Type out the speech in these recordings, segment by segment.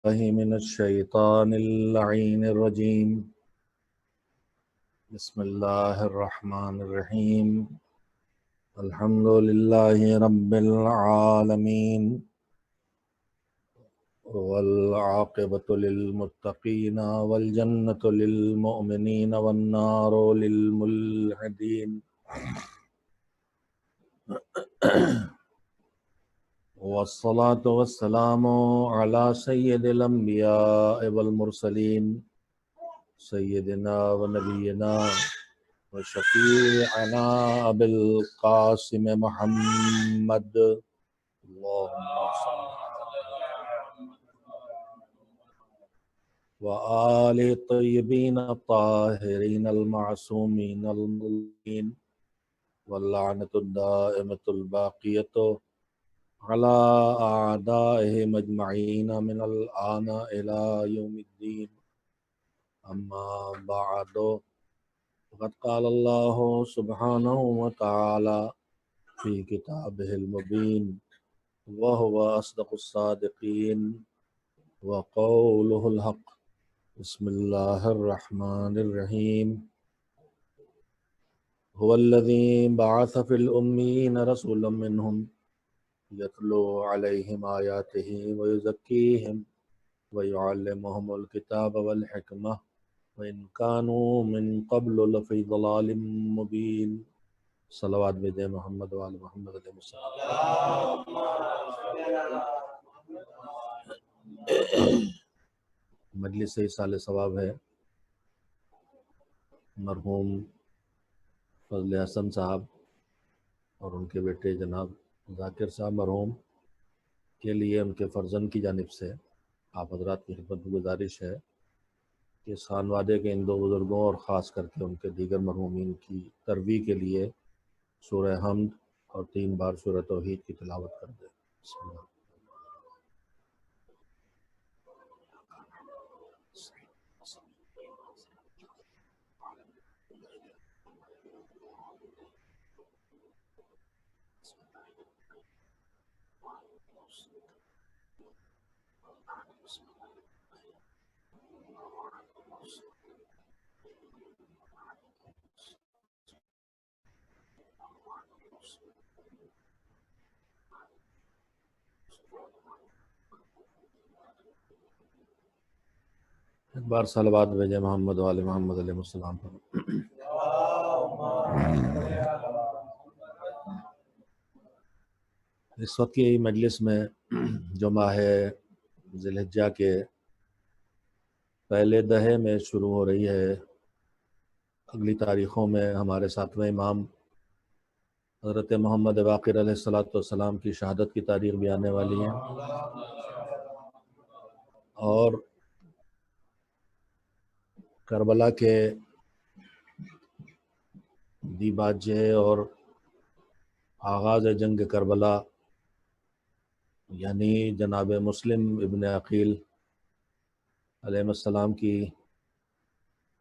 الله من الشيطان اللعين الرجيم. بسم الله الرحمن الرحيم. الحمد لله رب العالمين، والعاقبة للمتقين، والجنة للمؤمنين، والنار للملحدين. والصلاة والسلام على سيد الأنبياء والمرسلين، سيدنا ونبينا وشفيعنا أبي القاسم محمد. اللهم صل وآل الطيبين الطاهرين المعصومين المظلومين، واللعنة الدائمة الباقية على أعدائهم أجمعين من الآن إلى يوم الدين. أما بعد، فقد قال الله سبحانه وتعالى في كتابه المبين، وهو أصدق الصادقين، وقوله الحق. بسم الله الرحمن الرحيم. هو الذي بعث في الأميين رسولا منهم يتلو عليهم آياته ويزكيهم ويعلمهم الكتاب والحكمة وإن كانوا من قبل لفي ضلال مبين. صلوات بجے محمد وآل محمد علیہ السلام. مجلس ایصال ثواب ہے مرحوم فضل حسن صاحب اور ان کے بیٹے جناب ذاکر صاحب مرحوم کے لیے ان کے فرزند کی جانب سے آپ حضرات کی خدمت میں گزارش ہے کہ خانوادے کے ان دو بزرگوں اور خاص کر کے ان کے دیگر مرحومین کی ترویج کے لیے سورہ حمد اور 3 بار سورہ توحید کی تلاوت کر دیں. بسم اللہ. ایک بار صلوات بھیجے محمد والے محمد علیہ السلام پر. اس وقت کی مجلس میں جو ماہ ذی الحجہ کے پہلے دہے میں شروع ہو رہی ہے، اگلی تاریخوں میں ہمارے 7ویں امام حضرت محمد باقر علیہ السلام کی شہادت کی تاریخ بھی آنے والی ہے، اور کربلا کے دیباجے اور آغاز جنگ کربلا یعنی جناب مسلم ابن عقیل علیہ السلام کی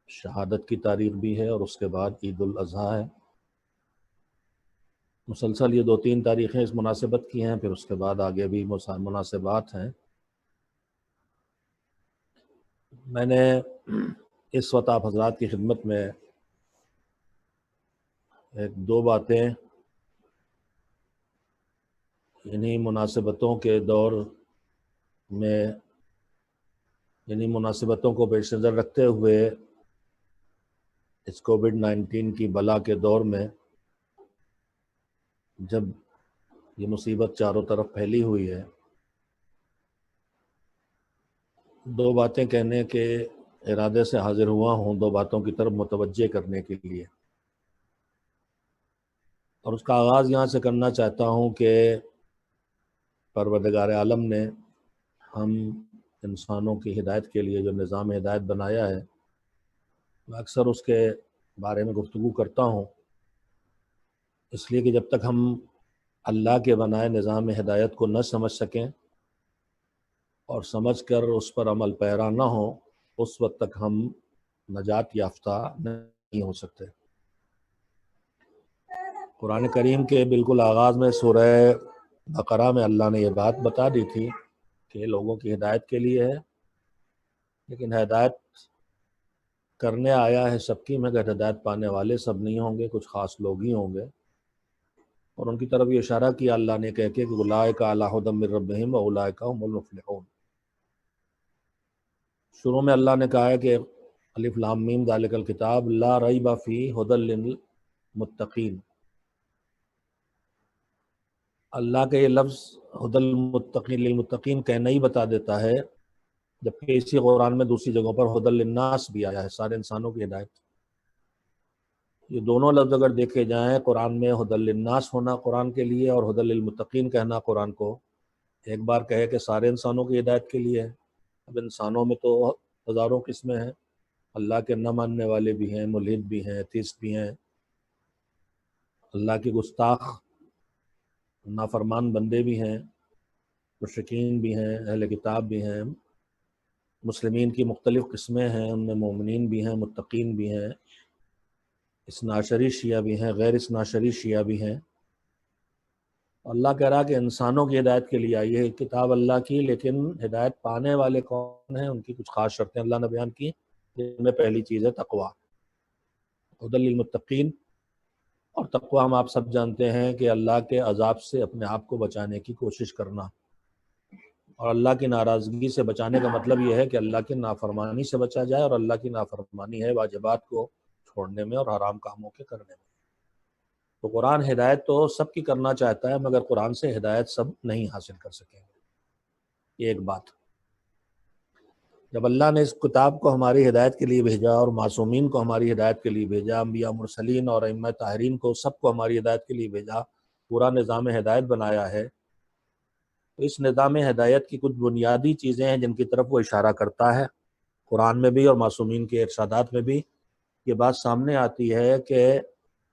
شہادت کی تاریخ بھی ہے، اور اس کے بعد عید الاضحیٰ ہے. مسلسل یہ 2-3 تاریخیں اس مناسبت کی ہیں، پھر اس کے بعد آگے بھی مناسبات ہیں. میں نے اس وقت آپ حضرات کی خدمت میں 1-2 باتیں انہی مناسبتوں کے دور میں، یعنی مناسبتوں کو پیش نظر رکھتے ہوئے اس کووڈ-19 کی بلا کے دور میں جب یہ مصیبت چاروں طرف پھیلی ہوئی ہے، 2 باتیں کہنے کے ارادے سے حاضر ہوا ہوں، 2 باتوں کی طرف متوجہ کرنے کے لیے. اور اس کا آغاز یہاں سے کرنا چاہتا ہوں کہ پروردگار عالم نے ہم انسانوں کی ہدایت کے لیے جو نظام ہدایت بنایا ہے، میں اکثر اس کے بارے میں گفتگو کرتا ہوں، اس لیے کہ جب تک ہم اللہ کے بنائے نظام ہدایت کو نہ سمجھ سکیں اور سمجھ کر اس پر عمل پیرا نہ ہوں، اس وقت تک ہم نجات یافتہ نہیں ہو سکتے. قرآن کریم کے بالکل آغاز میں سورہ بقرہ میں اللہ نے یہ بات بتا دی تھی کہ لوگوں کی ہدایت کے لیے ہے لیکن ہدایت کرنے آیا ہے سب کی، مگر ہدایت پانے والے سب نہیں ہوں گے، کچھ خاص لوگ ہی ہوں گے۔ اور ان کی طرف یہ اشارہ کیا اللہ نے کہہ کے کہ اولئک علی ھدی من ربہم واولئک هم المفلحون۔ شروع میں اللہ نے کہا ہے کہ الف لام میم ذالک الکتاب لا ریب فیہ ھدی للمتقین۔ اللہ کا یہ لفظ ھدی المتقین للمتقین کہنا ہی بتا دیتا ہے، جبکہ اسی قرآن میں دوسری جگہوں پر ھدی للناس بھی آیا ہے، سارے انسانوں کی ہدایت۔ یہ دونوں لفظ اگر دیکھے جائیں، قرآن میں ھدی للناس ہونا قرآن کے لیے اور ھدی للمتقین کہنا قرآن کو، ایک بار کہے کہ سارے انسانوں کی ہدایت کے لیے ہے۔ اب انسانوں میں تو ہزاروں قسمیں ہیں، اللہ کے نہ ماننے والے بھی ہیں، ملحد بھی ہیں، ایتھیسٹ بھی ہیں، اللہ کے گستاخ نافرمان بندے بھی ہیں، مشرکین بھی ہیں، اہل کتاب بھی ہیں، مسلمین کی مختلف قسمیں ہیں، ان میں مومنین بھی ہیں، متقین بھی ہیں، اثناعشری شیعہ بھی ہیں، غیر اثناعشری شیعہ بھی ہیں۔ اللہ کہہ رہا کہ انسانوں کی ہدایت کے لیے آئی ہے کتاب اللہ کی، لیکن ہدایت پانے والے کون ہیں، ان کی کچھ خاص شرطیں اللہ نے بیان کی، جن میں پہلی چیز ہے تقوی، ھدی للمتقین۔ اور تقوی ہم آپ سب جانتے ہیں کہ اللہ کے عذاب سے اپنے آپ کو بچانے کی کوشش کرنا، اور اللہ کی ناراضگی سے بچانے کا مطلب یہ ہے کہ اللہ کی نافرمانی سے بچا جائے، اور اللہ کی نافرمانی ہے واجبات کو چھوڑنے میں اور حرام کاموں کے کرنے میں۔ تو قرآن ہدایت تو سب کی کرنا چاہتا ہے، مگر قرآن سے ہدایت سب نہیں حاصل کر سکیں گے، یہ ایک بات۔ جب اللہ نے اس کتاب کو ہماری ہدایت کے لیے بھیجا اور معصومین کو ہماری ہدایت کے لیے بھیجا، انبیاء مرسلین اور ائمہ طاہرین کو سب کو ہماری ہدایت کے لیے بھیجا، پورا نظام ہدایت بنایا ہے، تو اس نظام ہدایت کی کچھ بنیادی چیزیں ہیں جن کی طرف وہ اشارہ کرتا ہے، قرآن میں بھی اور معصومین کے ارشادات میں بھی یہ بات سامنے آتی ہے کہ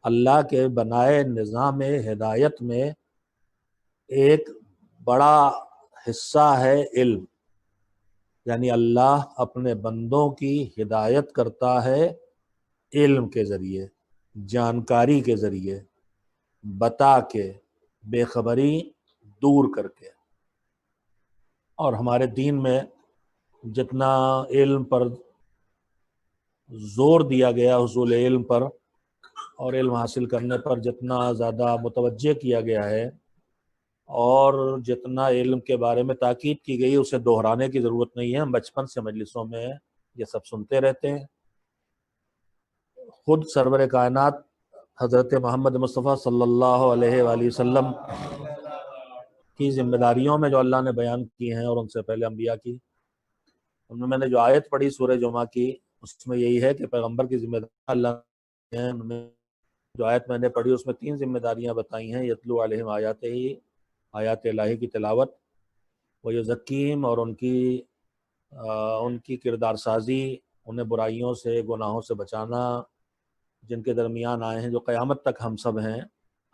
اللہ کے بنائے نظام ہدایت میں ایک بڑا حصہ ہے علم، یعنی اللہ اپنے بندوں کی ہدایت کرتا ہے علم کے ذریعے، جانکاری کے ذریعے، بتا کے، بے خبری دور کر کے۔ اور ہمارے دین میں جتنا علم پر زور دیا گیا، حصول علم پر اور علم حاصل کرنے پر جتنا زیادہ متوجہ کیا گیا ہے، اور جتنا علم کے بارے میں تاکید کی گئی، اسے دہرانے کی ضرورت نہیں ہے۔ ہم بچپن سے مجلسوں میں یہ سب سنتے رہتے ہیں۔ خود سرور کائنات حضرت محمد مصطفیٰ صلی اللہ علیہ وآلہ وسلم کی ذمہ داریوں میں جو اللہ نے بیان کی ہیں، اور ان سے پہلے انبیاء کی، ان میں نے جو آیت پڑھی سورہ جمعہ کی، اس میں یہی ہے کہ پیغمبر کی ذمہ داری اللہ ہیں۔ ان میں جو آیت میں نے پڑھی اس میں 3 ذمہ داریاں بتائی ہیں: یتلو علیہم آیات الہی کی تلاوت، ویزکیہم، اور ان کی کردار سازی، انہیں برائیوں سے، گناہوں سے بچانا جن کے درمیان آئے ہیں، جو قیامت تک ہم سب ہیں،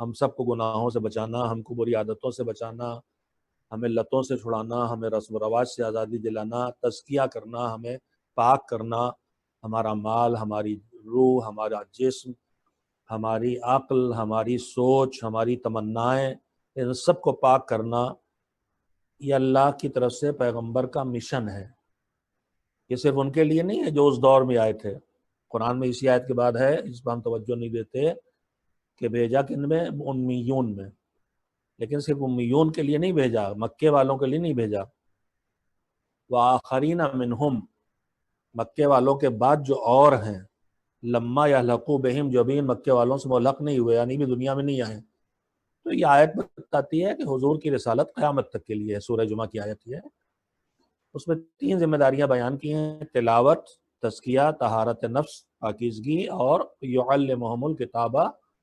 ہم سب کو گناہوں سے بچانا، ہم کو بری عادتوں سے بچانا، ہمیں لتوں سے چھڑانا، ہمیں رسم و رواج سے آزادی دلانا، تزکیہ کرنا، ہمیں پاک کرنا، ہمارا مال، ہماری روح، ہمارا جسم، ہماری عقل، ہماری سوچ، ہماری تمنائیں، ان سب کو پاک کرنا۔ یہ اللہ کی طرف سے پیغمبر کا مشن ہے۔ یہ صرف ان کے لیے نہیں ہے جو اس دور میں آئے تھے۔ قرآن میں اسی آیت کے بعد ہے، اس پر ہم توجہ نہیں دیتے، کہ بھیجا کن میں؟ امیون میں۔ لیکن صرف امیون کے لیے نہیں بھیجا، مکے والوں کے لیے نہیں بھیجا، وآخرین منہم، مکے والوں کے بعد جو اور ہیں، لما یلحقوا بہم، جو بھی مکے والوں سے ملحق نہیں ہوئے، یعنی بھی دنیا میں نہیں آئے۔ تو یہ آیت بتاتی ہے کہ حضور کی رسالت قیامت تک کے لیے ہے۔ سورہ جمعہ کی آیت یہ ہے، اس میں 3 ذمہ داریاں بیان کی ہیں: تلاوت، تزکیہ، طہارت نفس، پاکیزگی، اور یعلمہم الکتاب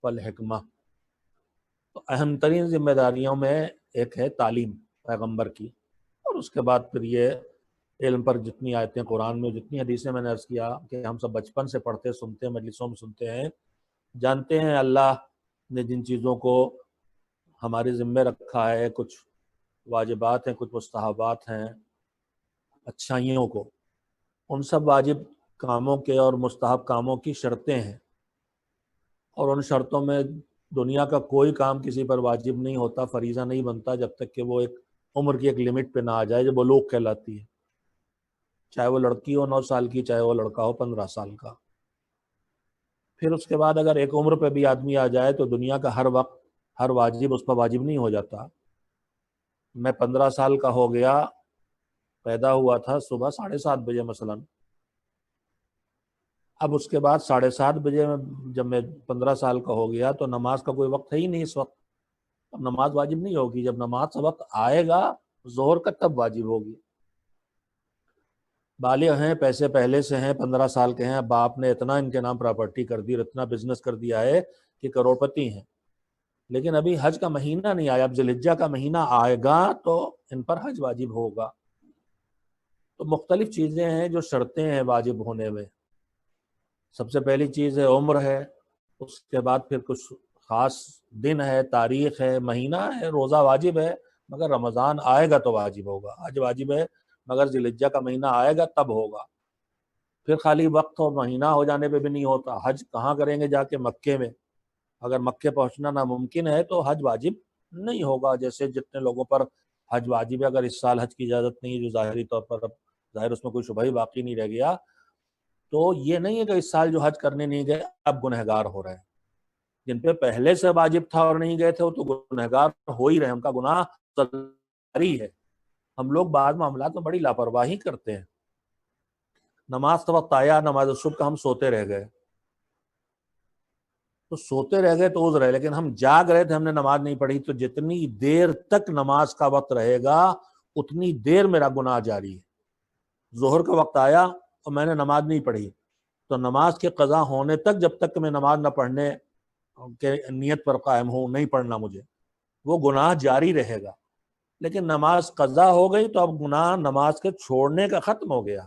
والحکمہ۔ تو اہم ترین ذمہ داریوں میں ایک ہے تعلیم پیغمبر کی، اور اس کے بعد پھر یہ علم پر جتنی آیتیں قرآن میں، جتنی حدیثیں میں نے عرض کیا کہ ہم سب بچپن سے پڑھتے سنتے ہیں، مجلسوں میں سنتے ہیں، جانتے ہیں اللہ نے جن چیزوں کو ہمارے ذمہ رکھا ہے، کچھ واجبات ہیں، کچھ مستحبات ہیں، اچھائیوں کو، ان سب واجب کاموں کے اور مستحب کاموں کی شرطیں ہیں، اور ان شرطوں میں دنیا کا کوئی کام کسی پر واجب نہیں ہوتا، فریضہ نہیں بنتا، جب تک کہ وہ ایک عمر کی ایک لمٹ پہ نہ آ جائے جو بلوغ کہلاتی ہے۔ چاہے وہ لڑکی ہو 9 سال کی، چاہے وہ لڑکا ہو 15 سال کا۔ پھر اس کے بعد اگر ایک عمر پہ بھی آدمی آ جائے تو دنیا کا ہر وقت ہر واجب اس پر واجب نہیں ہو جاتا۔ میں 15 سال کا ہو گیا، پیدا ہوا تھا صبح 7:30 بجے مثلا، اب اس کے بعد 7:30 بجے جب میں 15 سال کا ہو گیا تو نماز کا کوئی وقت ہے ہی نہیں اس وقت، اب نماز واجب نہیں ہوگی۔ جب نماز کا وقت آئے گا ظہر کا تب واجب ہوگی۔ بالغ ہیں، پیسے پہلے سے ہیں، 15 سال کے ہیں، اب باپ نے اتنا ان کے نام پراپرٹی کر دی اور اتنا بزنس کر دیا ہے کہ کروڑپتی ہیں، لیکن ابھی حج کا مہینہ نہیں آیا، اب ذی الحجہ کا مہینہ آئے گا تو ان پر حج واجب ہوگا۔ تو مختلف چیزیں ہیں جو شرطیں ہیں واجب ہونے میں۔ سب سے پہلی چیز ہے عمر ہے، اس کے بعد پھر کچھ خاص دن ہے، تاریخ ہے، مہینہ ہے، روزہ واجب ہے مگر رمضان آئے گا تو واجب ہوگا، حج واجب ہے مگر ذی الحجہ کا مہینہ آئے گا تب ہوگا۔ پھر خالی وقت اور مہینہ ہو جانے پہ بھی نہیں ہوتا، حج کہاں کریں گے جا کے؟ مکے میں، اگر مکے پہنچنا ناممکن ہے تو حج واجب نہیں ہوگا۔ جیسے جتنے لوگوں پر حج واجب ہے، اگر اس سال حج کی اجازت نہیں ہے، جو ظاہری طور پر اب ظاہر اس میں کوئی شبہ ہی باقی نہیں رہ گیا، تو یہ نہیں ہے کہ اس سال جو حج کرنے نہیں گئے اب گنہگار ہو رہے ہیں۔ جن پہ پہلے سے واجب تھا اور نہیں گئے تھے وہ تو گنہگار ہو ہی رہے، ان کا گناہ جاری ہے۔ ہم لوگ بعض معاملات میں بڑی لاپرواہی کرتے ہیں۔ نماز کا وقت آیا، نماز صبح کا ہم سوتے رہ گئے، تو سوتے رہ گئے تو عذر ہے، لیکن ہم جاگ رہے تھے، ہم نے نماز نہیں پڑھی، تو جتنی دیر تک نماز کا وقت رہے گا اتنی دیر میرا گناہ جاری ہے۔ ظہر کا وقت آیا اور میں نے نماز نہیں پڑھی تو نماز کے قضا ہونے تک جب تک کہ میں نماز نہ پڑھنے کے نیت پر قائم ہوں، نہیں پڑھنا مجھے، وہ گناہ جاری رہے گا۔ لیکن نماز قضا ہو گئی تو اب گناہ نماز کے چھوڑنے کا ختم ہو گیا،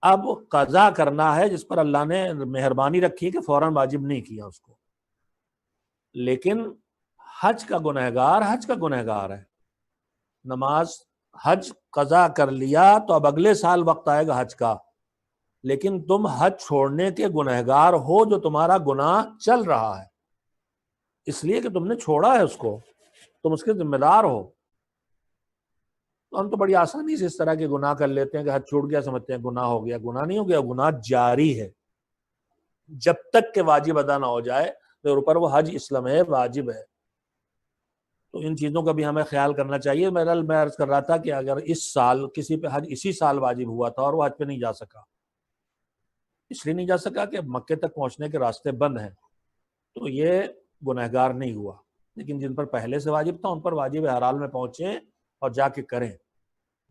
اب قضا کرنا ہے جس پر اللہ نے مہربانی رکھی کہ فوراً واجب نہیں کیا اس کو۔ لیکن حج کا گنہگار ہے۔ نماز حج قضا کر لیا تو اب اگلے سال وقت آئے گا حج کا، لیکن تم حج چھوڑنے کے گنہگار ہو، جو تمہارا گناہ چل رہا ہے اس لیے کہ تم نے چھوڑا ہے اس کو، تم اس کے ذمہ دار ہو۔ تو ہم تو بڑی آسانی سے اس طرح کے گناہ کر لیتے ہیں کہ حج چھوٹ گیا سمجھتے ہیں گناہ ہو گیا، گناہ نہیں ہو گیا، گناہ جاری ہے جب تک کہ واجب ادا نہ ہو جائے، میرے اوپر وہ حج اسلام ہے، واجب ہے۔ تو ان چیزوں کا بھی ہمیں خیال کرنا چاہیے۔ میں عرض کر رہا تھا کہ اگر اس سال کسی پہ حج اسی سال واجب ہوا تھا اور وہ حج پہ نہیں جا سکا، اس لیے نہیں جا سکا کہ مکے تک پہنچنے کے راستے بند ہیں، تو یہ گنہگار نہیں ہوا۔ لیکن جن پر پہلے سے واجب تھا ان پر واجب ہے، ہر حال میں پہنچیں اور جا کے کریں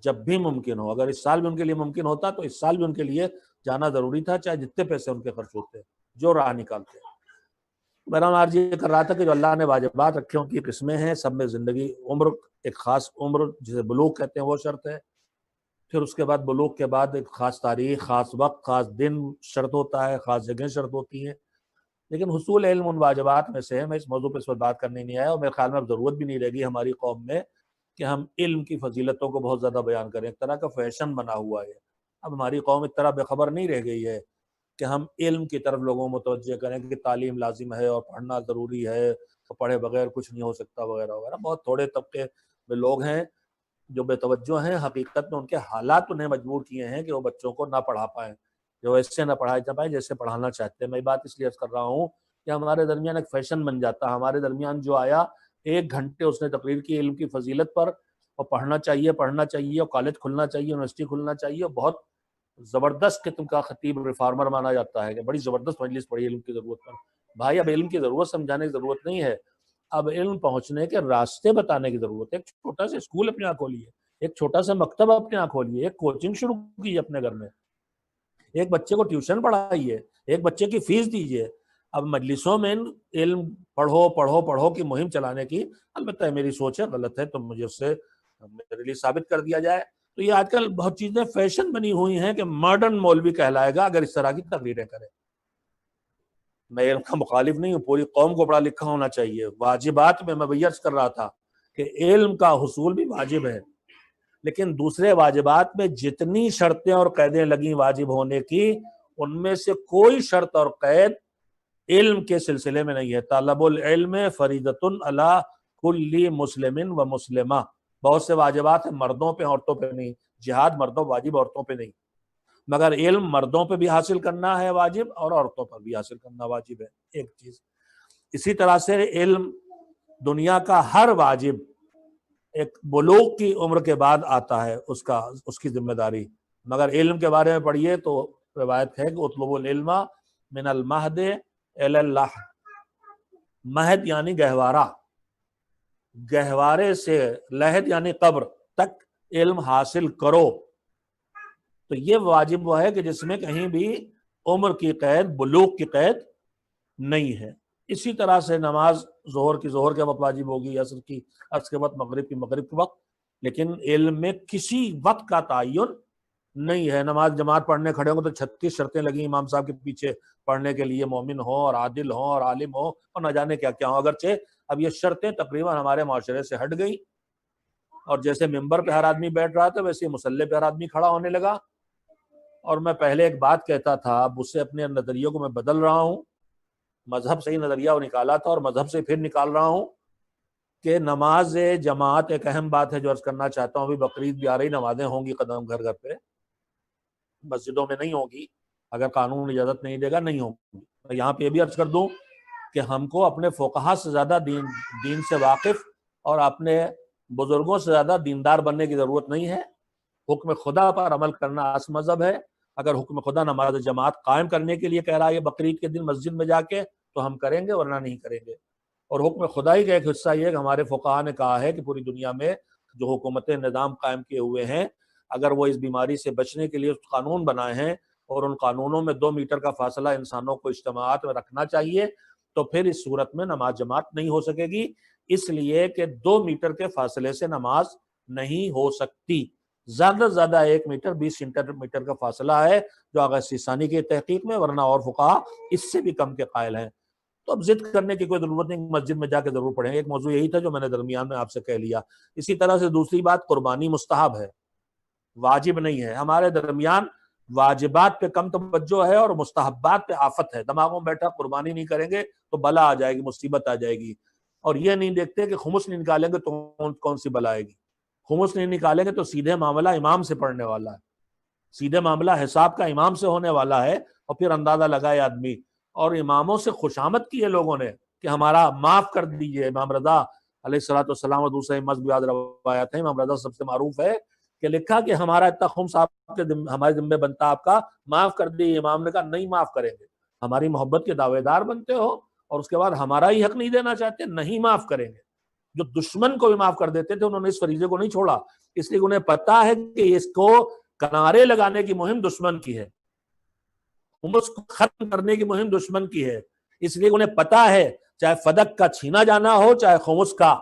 جب بھی ممکن ہو۔ اگر اس سال بھی ان کے لیے ممکن ہوتا تو اس سال بھی ان کے لیے جانا ضروری تھا، چاہے جتنے پیسے ان کے خرچ ہوتے، جو راہ نکالتے۔ بہرحال عرض یہ کر رہا تھا کہ جو اللہ نے واجبات رکھے ان کی قسمیں ہیں، سب میں زندگی، عمر، ایک خاص عمر جسے بلوغ کہتے ہیں وہ شرط ہے، پھر اس کے بعد بلوغ کے بعد ایک خاص تاریخ، خاص وقت، خاص دن شرط ہوتا ہے، خاص جگہیں شرط ہوتی ہیں۔ لیکن حصول علم ان واجبات میں سے ہے۔ میں اس موضوع پہ اس وقت بات کرنے نہیں آیا، اور میرے خیال میں اب ضرورت بھی نہیں رہے گی ہماری قوم میں کہ ہم علم کی فضیلتوں کو بہت زیادہ بیان کریں، ایک طرح کا فیشن بنا ہوا ہے۔ اب ہماری قوم اس طرح بے خبر نہیں رہ گئی ہے کہ ہم علم کی طرف لوگوں کو متوجہ کریں کہ تعلیم لازم ہے اور پڑھنا ضروری ہے اور پڑھے بغیر کچھ نہیں ہو سکتا وغیرہ وغیرہ۔ بہت تھوڑے طبقے میں لوگ ہیں جو بے توجہ ہیں، حقیقت میں ان کے حالات انہیں مجبور کیے ہیں کہ وہ بچوں کو نہ پڑھا پائیں، جو ایسے نہ پڑھائے جا پائیں جیسے پڑھانا چاہتے ہیں۔ میں بات اس لیے عرض کر رہا ہوں کہ ہمارے درمیان ایک فیشن بن جاتا، ہمارے درمیان جو آیا 1 گھنٹے اس نے تقریر کی علم کی فضیلت پر، اور پڑھنا چاہیے اور کالج کھلنا چاہیے، یونیورسٹی کھلنا چاہیے، اور بہت زبردست قسم کا خطیب ریفارمر مانا جاتا ہے کہ بڑی زبردست مجلس پڑھی علم کی ضرورت پر۔ بھائی اب علم کی ضرورت سمجھانے کی ضرورت نہیں ہے، اب علم پہنچنے کے راستے بتانے کی ضرورت ہے۔ ایک چھوٹا سا اسکول اپنے یہاں کھولیے، ایک چھوٹا سا مکتب اپنے یہاں کھولیے، ایک کوچنگ شروع کیجیے اپنے گھر میں، ایک بچے کو ٹیوشن پڑھائیے، ایک بچے کی فیس دیجیے۔ اب مجلسوں میں علم پڑھو پڑھو پڑھو کی مہم چلانے کی، البتہ میری سوچ ہے، غلط ہے تو مجھے اس سے میرے لیے ثابت کر دیا جائے۔ تو یہ آج کل بہت چیزیں فیشن بنی ہوئی ہیں کہ ماڈرن مولوی کہلائے گا اگر اس طرح کی تقریریں کرے۔ میں علم کا مخالف نہیں ہوں، پوری قوم کو پڑھا لکھا ہونا چاہیے۔ واجبات میں عرض کر رہا تھا کہ علم کا حصول بھی واجب ہے، لیکن دوسرے واجبات میں جتنی شرطیں اور قیدیں لگیں واجب ہونے کی، ان میں سے کوئی شرط اور قید علم کے سلسلے میں نہیں ہے۔ طلب العلم فریضۃ علی کل مسلم و مسلمہ، بہت سے واجبات ہیں مردوں پہ عورتوں پہ نہیں، جہاد مردوں واجب، عورتوں پہ نہیں، مگر علم مردوں پہ بھی حاصل کرنا ہے واجب اور عورتوں پر بھی حاصل کرنا واجب ہے، ایک چیز۔ اسی طرح سے علم دنیا کا ہر واجب ایک بلوغ کی عمر کے بعد آتا ہے، اس کی ذمہ داری، مگر علم کے بارے میں پڑھیے تو روایت ہے کہ اطلبوا العلم من المہد الی اللحد، مہد یعنی گہوارہ، گہوارے سے لحد یعنی قبر تک علم حاصل کرو۔ تو یہ واجب وہ ہے کہ جس میں کہیں بھی عمر کی قید، بلوغ کی قید نہیں ہے۔ اسی طرح سے نماز ظہر کی ظہر کے وقت واجب ہوگی، عصر کی عصر کے وقت، مغرب کی مغرب کے وقت، لیکن علم میں کسی وقت کا تعین نہیں ہے۔ نماز جماعت پڑھنے کھڑے ہوں گے تو 36 شرطیں لگی امام صاحب کے پیچھے پڑھنے کے لیے، مومن ہوں اور عادل ہوں اور عالم ہوں اور نہ جانے کیا کیا ہوں، اگرچہ اب یہ شرطیں تقریباً ہمارے معاشرے سے ہٹ گئی، اور جیسے ممبر پہ ہر آدمی بیٹھ رہا تھا ویسے مصلی پہ ہر آدمی کھڑا ہونے لگا۔ اور میں پہلے ایک بات کہتا تھا، اب اس سے اپنے نظریوں کو میں بدل رہا ہوں، مذہب سے ہی نظریہ وہ نکالا تھا اور مذہب سے پھر نکال رہا ہوں کہ نماز جماعت ایک اہم بات ہے جو عرض کرنا چاہتا ہوں۔ ابھی بقرعید بھی آ رہی، نمازیں ہوں گی قدم گھر گھر پہ، مسجدوں میں نہیں ہوگی، اگر قانون اجازت نہیں دے گا نہیں ہوگی۔ میں یہاں پہ یہ بھی عرض کر دوں کہ ہم کو اپنے فقہا سے زیادہ دین سے واقف اور اپنے بزرگوں سے زیادہ دیندار بننے کی ضرورت نہیں ہے۔ حکم خدا پر عمل کرنا اصل مذہب ہے۔ اگر حکم خدا نماز جماعت قائم کرنے کے لیے کہہ رہا ہے بقرعید کے دن مسجد میں جا کے، تو ہم کریں گے ورنہ نہیں کریں گے۔ اور حکم خدائی کا ایک حصہ یہ کہ ہمارے فقہا نے کہا ہے کہ پوری دنیا میں جو حکومتیں نظام قائم کیے ہوئے ہیں، اگر وہ اس بیماری سے بچنے کے لیے قانون بنائے ہیں اور ان قانونوں میں 2 میٹر کا فاصلہ انسانوں کو اجتماعات میں رکھنا چاہیے، تو پھر اس صورت میں نماز جماعت نہیں ہو سکے گی، اس لیے کہ 2 میٹر کے فاصلے سے نماز نہیں ہو سکتی۔ زیادہ سے زیادہ 1 میٹر 20 سینٹی میٹر کا فاصلہ ہے جو آغا سیستانی کی تحقیق میں، ورنہ اور فقہا اس سے بھی کم کے قائل ہیں۔ تو اب ضد کرنے کی کوئی ضرورت نہیں، مسجد میں جا کے ضرور پڑھیں گے۔ ایک موضوع یہی تھا جو میں نے درمیان میں آپ سے کہہ لیا۔ اسی طرح سے دوسری بات، قربانی مستحب ہے، واجب نہیں ہے۔ ہمارے درمیان واجبات پہ کم توجہ ہے اور مستحبات پہ آفت ہے۔ دماغوں میں بیٹھا قربانی نہیں کریں گے تو بلا آ جائے گی، مصیبت آ جائے گی، اور یہ نہیں دیکھتے کہ خمس نہیں نکالیں گے تو کون سی بلا آئے گی۔ خمس نہیں نکالیں گے تو سیدھے معاملہ امام سے پڑھنے والا ہے، سیدھے معاملہ حساب کا امام سے ہونے والا ہے، اور پھر اندازہ لگائے آدمی۔ اور اماموں سے خوشامد کی ہے لوگوں نے کہ ہمارا معاف کر دیجئے۔ امام رضا علیہ الصلوۃ والسلام اور دوسرے مذہبی روایات ہیں، امام رضا سب سے معروف ہے کہ لکھا کہ ہمارا اتنا خمس آپ کے ہمارے ذمہ بنتا آپ کا، معاف کر دیجئے۔ امام نے کہا نہیں معاف کریں گے، ہماری محبت کے دعوے دار بنتے ہو اور اس کے بعد ہمارا ہی حق نہیں دینا چاہتے، نہیں معاف کریں گے۔ جو دشمن کو بھی معاف کر دیتے تھے انہوں نے اس فریضے کو نہیں چھوڑا، اس لیے انہیں پتا ہے کہ اس کو کنارے لگانے کی مہم دشمن کی ہے، خمس کو ختم کرنے کی مہم دشمن کی ہے، اس لیے انہیں پتا ہے چاہے فدق کا چھینا جانا ہو چاہے خمس کا،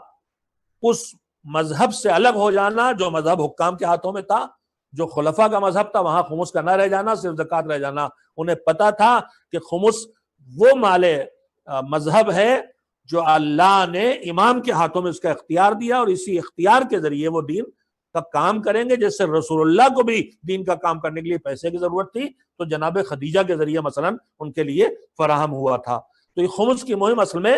اس مذہب سے الگ ہو جانا جو مذہب حکام کے ہاتھوں میں تھا، جو خلفاء کا مذہب تھا وہاں خمس کا نہ رہ جانا، صرف زکوٰۃ رہ جانا۔ انہیں پتا تھا کہ خمس وہ مال مذہب ہے جو اللہ نے امام کے ہاتھوں میں اس کا اختیار دیا، اور اسی اختیار کے ذریعے وہ دین کا کام کریں گے۔ جیسے رسول اللہ کو بھی دین کا کام کرنے کے لیے پیسے کی ضرورت تھی تو جناب خدیجہ کے ذریعے مثلا ان کے لیے فراہم ہوا تھا۔ تو یہ خمس کی مہم اصل میں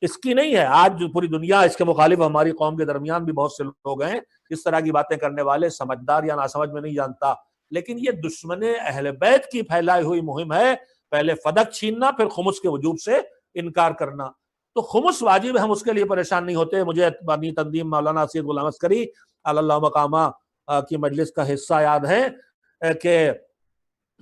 اس کی نہیں ہے۔ آج جو پوری دنیا اس کے مخالف ہماری قوم کے درمیان بھی بہت سے لوگ ہیں اس طرح کی باتیں کرنے والے، سمجھدار یا ناسمجھ میں نہیں جانتا، لیکن یہ دشمن اہل بیت کی پھیلائی ہوئی مہم ہے، پہلے فدق چھیننا پھر خمس کے وجوب سے انکار کرنا۔ تو خمس واجب ہے، ہم اس کے لیے پریشان نہیں ہوتے۔ مجھے بانی تنظیم مولانا سید غلام عسکری اللہ مقامہ کی مجلس کا حصہ یاد ہے کہ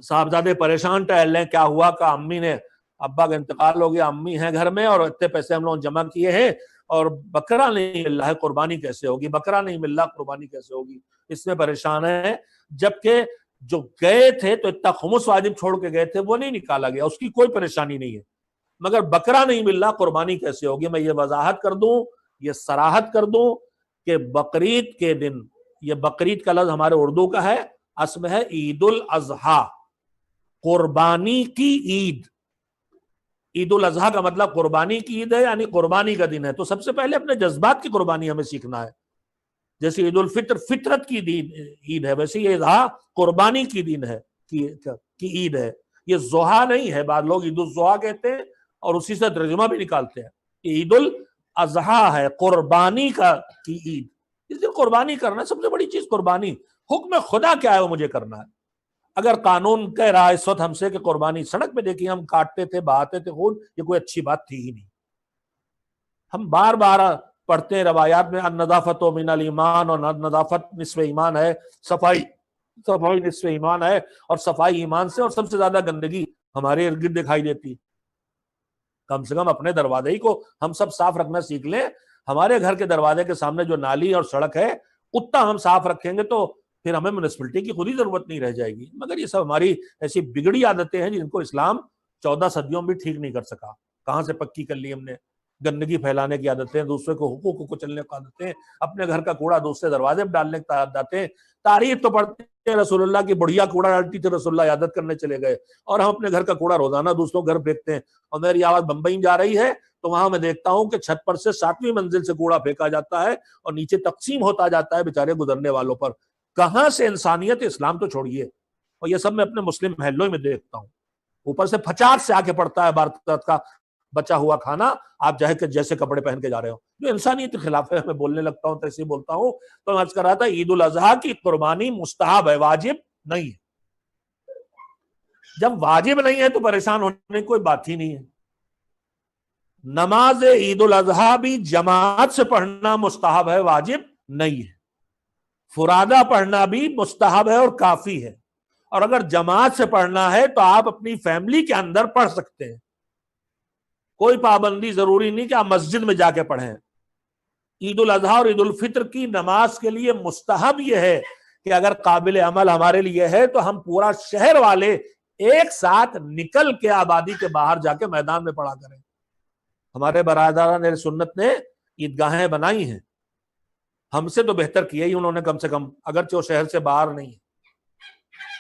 صاحبزادے پریشان ٹہل لیں، کیا ہوا کہ امی نے، ابا کا انتقال ہو گیا، امی ہیں گھر میں اور اتنے پیسے ہم لوگوں نے جمع کیے ہیں اور بکرا نہیں مل رہا ہے، قربانی کیسے ہوگی، بکرا نہیں مل رہا، قربانی کیسے ہوگی، اس میں پریشان ہے۔ جبکہ جو گئے تھے تو اتنا خمس واجب چھوڑ کے گئے تھے وہ نہیں نکالا گیا، اس کی کوئی پریشانی نہیں ہے، مگر بکرا نہیں مل رہا، قربانی کیسے ہوگی۔ میں یہ وضاحت کر دوں، یہ صراحت کر دوں کہ بقرعید کے دن، یہ بقرعید کا لفظ ہمارے اردو کا ہے، اصل میں ہے عید الاضحیٰ، قربانی کی عید۔ عید الاضحیٰ کا مطلب قربانی کی عید ہے، یعنی قربانی کا دن ہے۔ تو سب سے پہلے اپنے جذبات کی قربانی ہمیں سیکھنا ہے۔ جیسے عید الفطر فطرت کی عید ہے، ویسے یہ اضحیٰ قربانی کی دن ہے، کی عید ہے۔ یہ ضحیٰ نہیں ہے، بعض لوگ عید الضحیٰ کہتے ہیں اور اسی سے ترجمہ بھی نکالتے ہیں۔ یہ عید الاضحیٰ ہے، قربانی کی عید۔ اس دن قربانی کرنا سب سے بڑی چیز، قربانی۔ حکم خدا کیا ہے وہ مجھے کرنا ہے. اگر قانون کہہ رہا ہے اس وقت ہم سے کہ قربانی، سڑک پہ دیکھیے ہم کاٹتے تھے، بہاتے تھے خون، یہ کوئی اچھی بات تھی ہی نہیں. ہم بار بار پڑھتے ہیں روایات میں النظافت من الایمان، اور نظافت نصف ایمان ہے، صفائی نصف ایمان ہے، اور صفائی ایمان سے، اور سب سے زیادہ گندگی ہمارے ارد گرد دکھائی دیتی. کم سے کم اپنے دروازے ہی کو ہم سب صاف رکھنا سیکھ لیں. ہمارے گھر کے دروازے کے سامنے جو نالی اور سڑک ہے اتنا ہم صاف رکھیں گے تو پھر ہمیں میونسپلٹی کی خود ہی ضرورت نہیں رہ جائے گی. مگر یہ سب ہماری ایسی بگڑی عادتیں ہیں جن کو اسلام 14 صدیوں بھی ٹھیک نہیں کر سکا. کہاں سے پکی کر لی ہم نے؟ گندگی پھیلانے کی عادتیں، دوسرے کو حقوق کو چلنے کی عادتیں، اپنے گھر کا کوڑا دوسرے دروازے پہ ڈالنے کی عادتیں. تاریخ تو پڑھتے ہیں رسول اللہ کی بڑھیا کوڑا ڈالتی تھے، رسول اللہ عیادت کرنے چلے گئے، اور ہم اپنے گھر کا کوڑا روزانہ دوسروں گھر پھینکتے ہیں. اور میری آواز بمبئی جا رہی ہے تو وہاں میں دیکھتا ہوں کہ چھت پر سے 7ویں منزل سے کوڑا پھینکا جاتا ہے اور نیچے تقسیم ہوتا جاتا ہے بیچارے گزرنے والوں پر. کہاں سے انسانیت؟ اسلام تو چھوڑیے. اور یہ سب میں اپنے مسلم محلوں میں دیکھتا ہوں. اوپر سے پھچاٹ سے آ کے پڑتا ہے بھارت کا بچا ہوا کھانا، آپ چاہے کہ جیسے کپڑے پہن کے جا رہے ہو، جو انسانیت کے خلاف ہے. میں بولنے لگتا ہوں تو ایسے ہی بولتا ہوں. تو میں عرض کر رہا تھا عید الاضحیٰ کی قربانی مستحب ہے، واجب نہیں ہے. جب واجب نہیں ہے تو پریشان ہونے کی کوئی بات ہی نہیں ہے. نماز عید الاضحیٰ بھی جماعت سے پڑھنا مستحب ہے، واجب نہیں ہے. فرادہ پڑھنا بھی مستحب ہے اور کافی ہے. اور اگر جماعت سے پڑھنا ہے تو آپ اپنی فیملی کے اندر پڑھ سکتے ہیں. کوئی پابندی ضروری نہیں کہ آپ مسجد میں جا کے پڑھیں. عید الاضحیٰ اور عید الفطر کی نماز کے لیے مستحب یہ ہے کہ اگر قابل عمل ہمارے لیے ہے تو ہم پورا شہر والے ایک ساتھ نکل کے آبادی کے باہر جا کے میدان میں پڑھا کریں. ہمارے برادران اہل سنت نے عیدگاہیں بنائی ہیں، ہم سے تو بہتر کیا ہی انہوں نے، کم سے کم اگرچہ وہ شہر سے باہر نہیں ہے.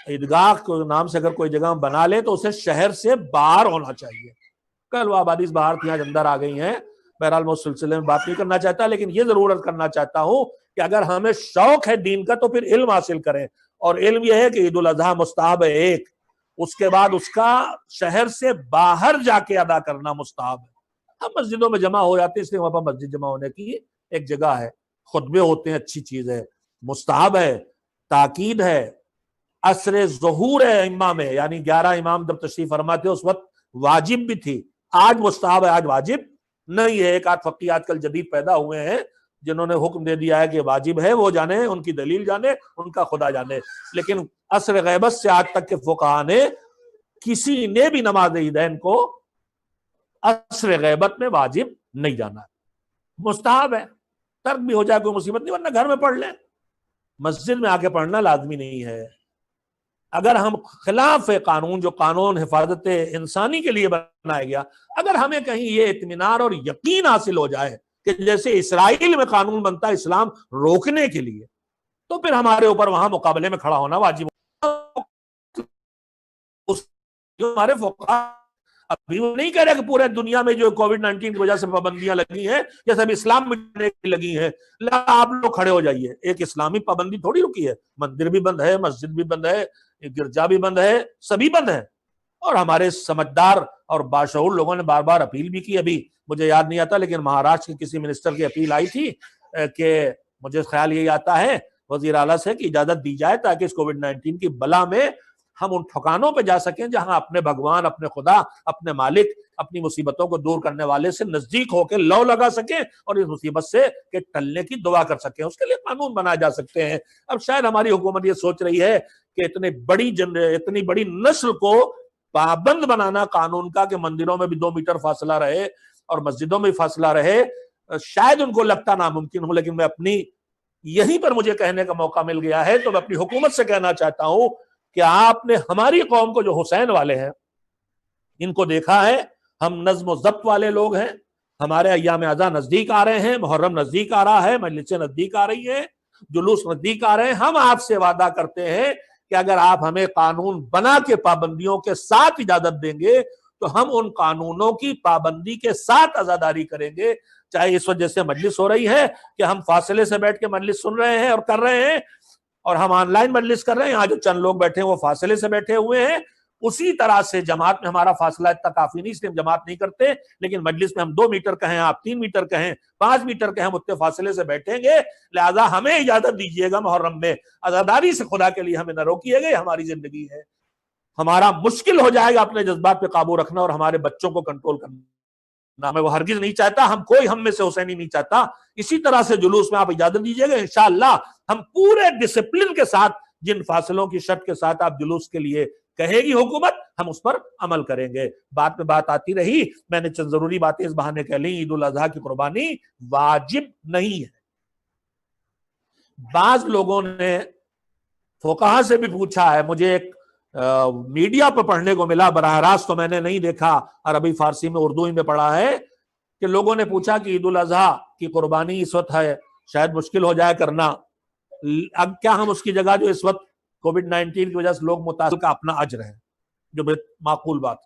عیدگاہ کے نام سے اگر کوئی جگہ بنا لے تو اسے شہر سے باہر ہونا چاہیے. کل وہ آبادی سے باہر تھی، آج اندر آ گئی ہیں. بہرحال میں اس سلسلے میں بات نہیں کرنا چاہتا، لیکن یہ ضرورت کرنا چاہتا ہوں کہ اگر ہمیں شوق ہے دین کا تو پھر علم حاصل کریں. اور علم یہ ہے کہ عید الاضحیٰ مستحب ہے ایک، اس کے بعد اس کا شہر سے باہر جا کے ادا کرنا مستحب ہے. ہم مسجدوں میں جمع ہو جاتے ہیں اس لیے وہاں پر مسجد جمع ہونے کی ایک جگہ ہے، خطبے ہوتے ہیں، اچھی چیز ہے، مستحب ہے، تاکید ہے. عصر ظہور ہے ائمہ میں، یعنی 11 امام جب تشریف فرما تھے اس وقت واجب بھی تھی. آج مستحب ہے، آج واجب نہیں ہے. ایک آدھ فقی آج کل جدید پیدا ہوئے ہیں جنہوں نے حکم دے دیا ہے کہ واجب ہے، وہ جانے، ان کی دلیل جانے، ان کا خدا جانے. لیکن عصر غیبت سے آج تک کے فقہا نے کسی نے بھی نماز عیدین کو عصر غیبت میں واجب نہیں جانا ہے. مستحب ہے، ترک بھی ہو جائے کوئی مصیبت نہیں، ورنہ گھر میں پڑھ لیں. مسجد میں آ کے پڑھنا لازمی نہیں ہے. اگر ہم خلاف قانون، جو قانون حفاظت انسانی کے لیے بنایا گیا، اگر ہمیں کہیں یہ اطمینان اور یقین حاصل ہو جائے کہ جیسے اسرائیل میں قانون بنتا ہے اسلام روکنے کے لیے، تو پھر ہمارے اوپر وہاں مقابلے میں کھڑا ہونا واجب. جو ہمارے فقہا ابھی وہ نہیں کہہ رہے کہ پورے دنیا میں جو کووڈ-19 کی وجہ سے پابندیاں لگی ہیں یہ سب اسلام میں لگی ہیں، آپ لوگ کھڑے ہو جائیے. ایک اسلامی پابندی تھوڑی رکی ہے. مندر بھی بند ہے، مسجد بھی بند ہے، گرجا بھی بند ہے، سبھی بند ہے. اور ہمارے سمجھدار اور باشعور لوگوں نے بار بار اپیل بھی کی. ابھی مجھے یاد نہیں آتا لیکن مہاراشٹر کے کسی منسٹر کی اپیل آئی تھی کہ مجھے خیال یہی آتا ہے وزیر اعلیٰ سے کہ اجازت دی جائے تاکہ اس کووڈ-19 کی بلا میں ہم ان ٹھکانوں پہ جا سکیں جہاں اپنے بھگوان، اپنے خدا، اپنے مالک، اپنی مصیبتوں کو دور کرنے والے سے نزدیک ہو کے لو لگا سکیں اور اس مصیبت سے کہ ٹلنے کی دعا کر سکیں. اس کے لیے قانون بنائے جا سکتے ہیں. اب شاید ہماری حکومت یہ سوچ رہی ہے کہ اتنی بڑی نسل کو پابند بنانا قانون کا کہ مندروں میں بھی 2 میٹر فاصلہ رہے اور مسجدوں میں بھی فاصلہ رہے، شاید ان کو لگتا ناممکن ہو. لیکن میں اپنی یہیں پر مجھے کہنے کا موقع مل گیا ہے تو میں اپنی حکومت سے کہنا چاہتا ہوں کہ آپ نے ہماری قوم کو، جو حسین والے ہیں، ان کو دیکھا ہے. ہم نظم و ضبط والے لوگ ہیں. ہمارے ایام اعزاں نزدیک آ رہے ہیں، محرم نزدیک آ رہا ہے، مجلسیں نزدیک آ رہی ہیں، جلوس نزدیک آ رہے ہیں. ہم آپ سے وعدہ کرتے ہیں کہ اگر آپ ہمیں قانون بنا کے پابندیوں کے ساتھ اجازت دیں گے تو ہم ان قانونوں کی پابندی کے ساتھ عزاداری کریں گے. چاہے اس وجہ سے مجلس ہو رہی ہے کہ ہم فاصلے سے بیٹھ کے مجلس سن رہے ہیں اور کر رہے ہیں، اور ہم آن لائن مجلس کر رہے ہیں. یہاں جو چند لوگ بیٹھے ہیں وہ فاصلے سے بیٹھے ہوئے ہیں. اسی طرح سے جماعت میں ہمارا فاصلہ اتنا کافی نہیں، اس لیے ہم جماعت نہیں کرتے، لیکن مجلس میں ہم 2 میٹر کہیں، آپ 3 میٹر کہیں، 5 میٹر کہیں، ہم اتنے فاصلے سے بیٹھیں گے. لہذا ہمیں اجازت دیجیے گا محرم میں عزاداری سے خدا کے لیے ہمیں نہ روکیے گا، ہماری زندگی ہے. ہمارا مشکل ہو جائے گا اپنے جذبات پہ قابو رکھنا اور ہمارے بچوں کو کنٹرول کرنا. میں وہ ہرگز نہیں چاہتا، ہم میں سے حسینی نہیں چاہتا. اسی طرح سے جلوس میں آپ اجازت دیجیے گا، انشاءاللہ ہم پورے ڈسپلن کے ساتھ، جن فاصلوں کی شرط کے ساتھ آپ جلوس کے لیے کہے گی حکومت، ہم اس پر عمل کریں گے. بات میں بات آتی رہی، میں نے چند ضروری باتیں اس بہانے کہہ لیں. عید الاضحیٰ کی قربانی واجب نہیں ہے. بعض لوگوں نے فقہا سے بھی پوچھا ہے، مجھے ایک میڈیا پہ پڑھنے کو ملا، براہ راست تو میں نے نہیں دیکھا، عربی فارسی میں اردو ہی میں پڑھا ہے، کہ لوگوں نے پوچھا کہ عید الاضحیٰ کی قربانی اس وقت ہے، شاید مشکل ہو جائے کرنا، اب کیا ہم اس کی جگہ جو اس وقت کووڈ-19 کی وجہ سے لوگ متاثر کا اپنا اجر ہے، جو معقول بات.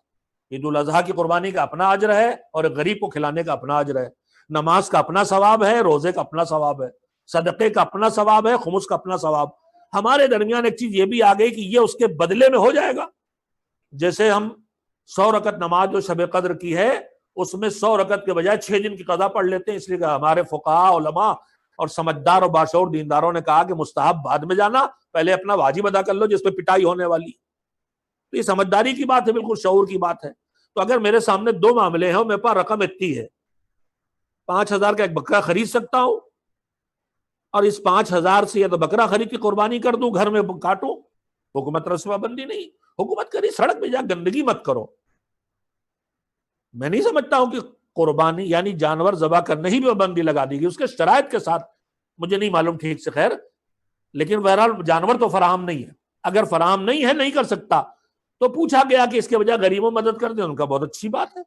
عید الاضحیٰ کی قربانی کا اپنا اجر ہے اور غریب کو کھلانے کا اپنا اجر ہے. نماز کا اپنا ثواب ہے، روزے کا اپنا ثواب ہے، صدقے کا اپنا ثواب ہے، خمس کا اپنا ثواب. ہمارے درمیان ایک چیز یہ بھی آ گئی کہ یہ اس کے بدلے میں ہو جائے گا. جیسے ہم 100 رکعت نماز جو شب قدر کی ہے، اس میں 100 رکعت کے بجائے 6 دن کی قضا پڑھ لیتے ہیں، اس لیے کہ ہمارے فقہاء، علماء اور سمجھدار اور باشعور دینداروں نے کہا کہ مستحب بعد میں جانا، پہلے اپنا واجب ادا کر لو جس پہ پٹائی ہونے والی. تو یہ سمجھداری کی بات ہے، بالکل شعور کی بات ہے. تو اگر میرے سامنے 2 معاملے ہیں اور میرے پاس رقم اتنی ہے، 5,000 کا ایک بکرا خرید سکتا ہوں، اور اس 5,000 سے یا تو بکرا خرید کی قربانی کر دوں، گھر میں کاٹوں، حکومت رسوا بندی نہیں. حکومت کری سڑک پہ جا گندگی مت کرو. میں نہیں سمجھتا ہوں کہ قربانی یعنی جانور ذبح کرنے ہی پابندی لگا دی گئی، اس کے شرائط کے ساتھ، مجھے نہیں معلوم ٹھیک سے، خیر. لیکن بہرحال جانور تو فراہم نہیں ہے. اگر فراہم نہیں ہے، نہیں کر سکتا، تو پوچھا گیا کہ اس کے بجائے غریبوں مدد کر دیں، ان کا بہت اچھی بات ہے.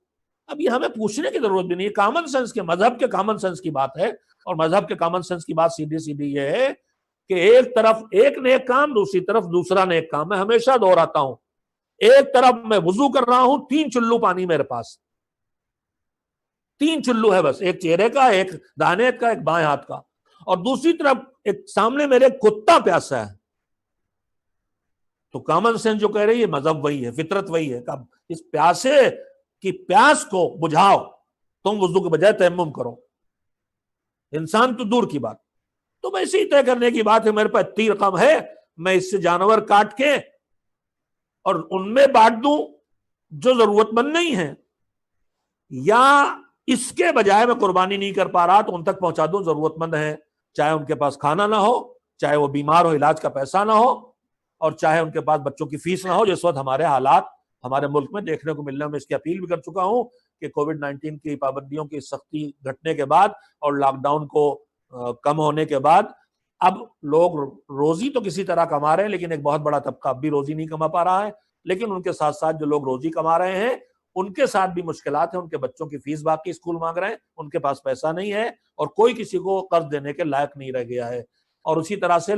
اب یہ ہمیں پوچھنے کی ضرورت بھی نہیں ہے، کامن سینس کے، مذہب کے کامن سینس کی بات ہے. اور مذہب کے کامن سینس کی بات سیدھی سیدھی یہ ہے کہ ایک طرف ایک نیک کام، دوسری طرف دوسرا نیک کام. میں ہمیشہ دہراتا ہوں، ایک طرف میں وضو کر رہا ہوں، 3 چلو پانی میرے پاس، 3 چلو ہے بس، ایک چہرے کا، ایک داہنے ہاتھ کا، ایک بائیں ہاتھ کا، اور دوسری طرف ایک سامنے میرے کتا پیاسا ہے. تو کامن سینس جو کہہ رہی ہے، مذہب وہی ہے، فطرت وہی ہے کہ اس پیاسے کی پیاس کو بجھاؤ، تم وضو کے بجائے تیمم کرو. انسان تو دور کی بات. تو میں اسی طے کرنے کی بات ہے، میرے پاس اتنی رقم ہے، میں اس سے جانور کاٹ کے اور ان میں بانٹ دوں جو ضرورت مند نہیں ہے، یا اس کے بجائے میں قربانی نہیں کر پا رہا تو ان تک پہنچا دوں ضرورت مند ہیں، چاہے ان کے پاس کھانا نہ ہو، چاہے وہ بیمار ہو، علاج کا پیسہ نہ ہو، اور چاہے ان کے پاس بچوں کی فیس نہ ہو. جس وقت ہمارے حالات ہمارے ملک میں دیکھنے کو ملنے میں، اس کی اپیل بھی کر چکا ہوں کہ کووڈ-19 کی پابندیوں کی سختی گھٹنے کے بعد اور لاک ڈاؤن کو کم ہونے کے بعد اب لوگ روزی تو کسی طرح کما رہے ہیں، لیکن ایک بہت بڑا طبقہ اب بھی روزی نہیں کما پا رہا ہے. لیکن ان کے ساتھ ساتھ جو لوگ روزی کما رہے ہیں، ان کے ساتھ بھی مشکلات ہیں. ان کے بچوں کی فیس باقی اسکول مانگ رہے ہیں، ان کے پاس پیسہ نہیں ہے، اور کوئی کسی کو قرض دینے کے لائق نہیں رہ گیا ہے. اور اسی طرح سے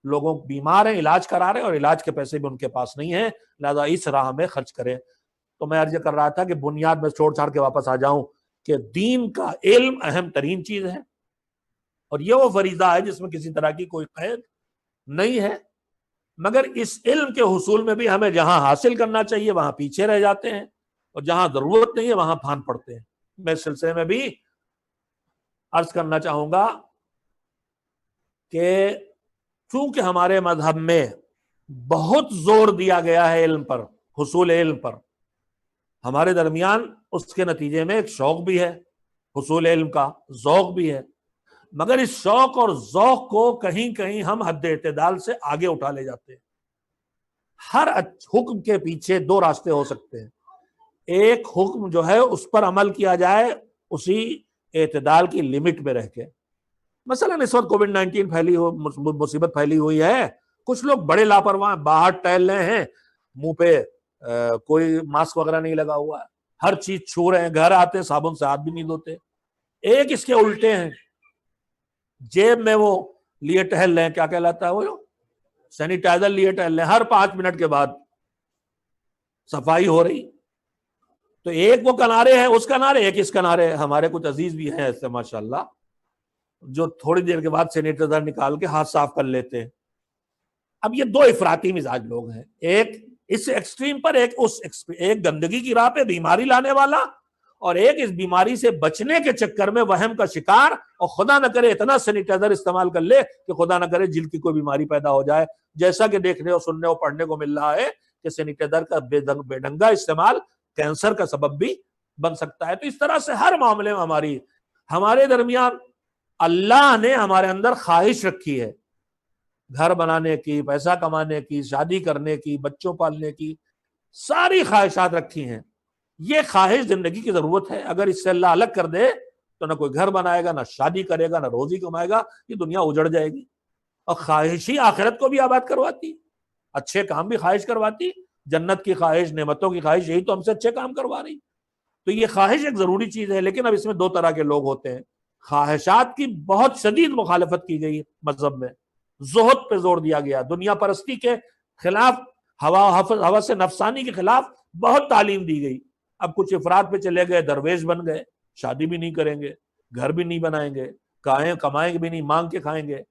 لوگوں بیمار ہیں، علاج کرا رہے ہیں، اور علاج کے پیسے بھی ان کے پاس نہیں ہیں، لہذا اس راہ میں خرچ کریں. تو میں عرض کر رہا تھا کہ بنیاد میں چھوڑ چھاڑ کے واپس آ جاؤں کہ دین کا علم اہم ترین چیز ہے، اور یہ وہ فریضہ ہے جس میں کسی طرح کی کوئی قید نہیں ہے. مگر اس علم کے حصول میں بھی ہمیں جہاں حاصل کرنا چاہیے وہاں پیچھے رہ جاتے ہیں، اور جہاں ضرورت نہیں ہے وہاں پھان پڑتے ہیں. میں اس سلسلے میں بھی عرض کرنا چاہوں گا کہ چونکہ ہمارے مذہب میں بہت زور دیا گیا ہے علم پر، حصول علم پر، ہمارے درمیان اس کے نتیجے میں ایک شوق بھی ہے، حصول علم کا ذوق بھی ہے. مگر اس شوق اور ذوق کو کہیں کہیں ہم حد اعتدال سے آگے اٹھا لے جاتے ہیں. ہر حکم کے پیچھے 2 راستے ہو سکتے ہیں. ایک حکم جو ہے اس پر عمل کیا جائے اسی اعتدال کی لمٹ میں رہ کے. مثلا اس وقت کووڈ-19 مصیبت پھیلی ہوئی ہے، کچھ لوگ بڑے لاپرواہ باہر ٹہل رہے ہیں، منہ پہ کوئی ماسک وغیرہ نہیں لگا ہوا ہے، ہر چیز چھو رہے ہیں، گھر آتے صابن سے ہاتھ بھی نہیں دھوتے. ایک اس کے الٹے ہیں، جیب میں وہ لیے ٹہل رہے ہیں، کیا کہلاتا ہے وہ سینیٹائزر لیے ٹہل رہے ہیں، ہر 5 منٹ کے بعد صفائی ہو رہی. تو ایک وہ کنارے ہیں، اس کنارے، ایک اس کنارے. ہمارے کچھ عزیز بھی ہیں ایسے ماشاءاللہ جو تھوڑی دیر کے بعد سینیٹائزر نکال کے ہاتھ صاف کر لیتے ہیں. اب یہ 2 افراطی مزاج لوگ ہیں. ایک اس ایکسٹریم پر ایک گندگی کی راہ پہ بیماری لانے والا، اور ایک اس بیماری سے بچنے کے چکر میں وہم کا شکار، اور خدا نہ کرے اتنا سینیٹائزر استعمال کر لے کہ خدا نہ کرے جلد کی کوئی بیماری پیدا ہو جائے، جیسا کہ دیکھنے اور سننے اور پڑھنے کو مل رہا ہے کہ سینیٹائزر کا بے ڈنگا استعمال کینسر کا سبب بھی بن سکتا ہے۔ تو اس طرح سے ہر معاملے میں ہمارے درمیان اللہ نے ہمارے اندر خواہش رکھی ہے، گھر بنانے کی، پیسہ کمانے کی، شادی کرنے کی، بچوں پالنے کی، ساری خواہشات رکھی ہیں۔ یہ خواہش زندگی کی ضرورت ہے، اگر اس سے اللہ الگ کر دے تو نہ کوئی گھر بنائے گا، نہ شادی کرے گا، نہ روزی کمائے گا، یہ دنیا اجڑ جائے گی۔ اور خواہش ہی آخرت کو بھی آباد کرواتی، اچھے کام بھی خواہش کرواتی، جنت کی خواہش، نعمتوں کی خواہش، یہی تو ہم سے اچھے کام کروا رہی۔ تو یہ خواہش ایک ضروری چیز ہے، لیکن اب اس میں دو طرح کے لوگ ہوتے ہیں۔ خواہشات کی بہت شدید مخالفت کی گئی مذہب میں، زہد پہ زور دیا گیا، دنیا پرستی کے خلاف، ہوس نفسانی کے خلاف بہت تعلیم دی گئی۔ اب کچھ افراد پہ چلے گئے، درویش بن گئے، شادی بھی نہیں کریں گے، گھر بھی نہیں بنائیں گے، کمائیں بھی نہیں، مانگ کے کھائیں گے،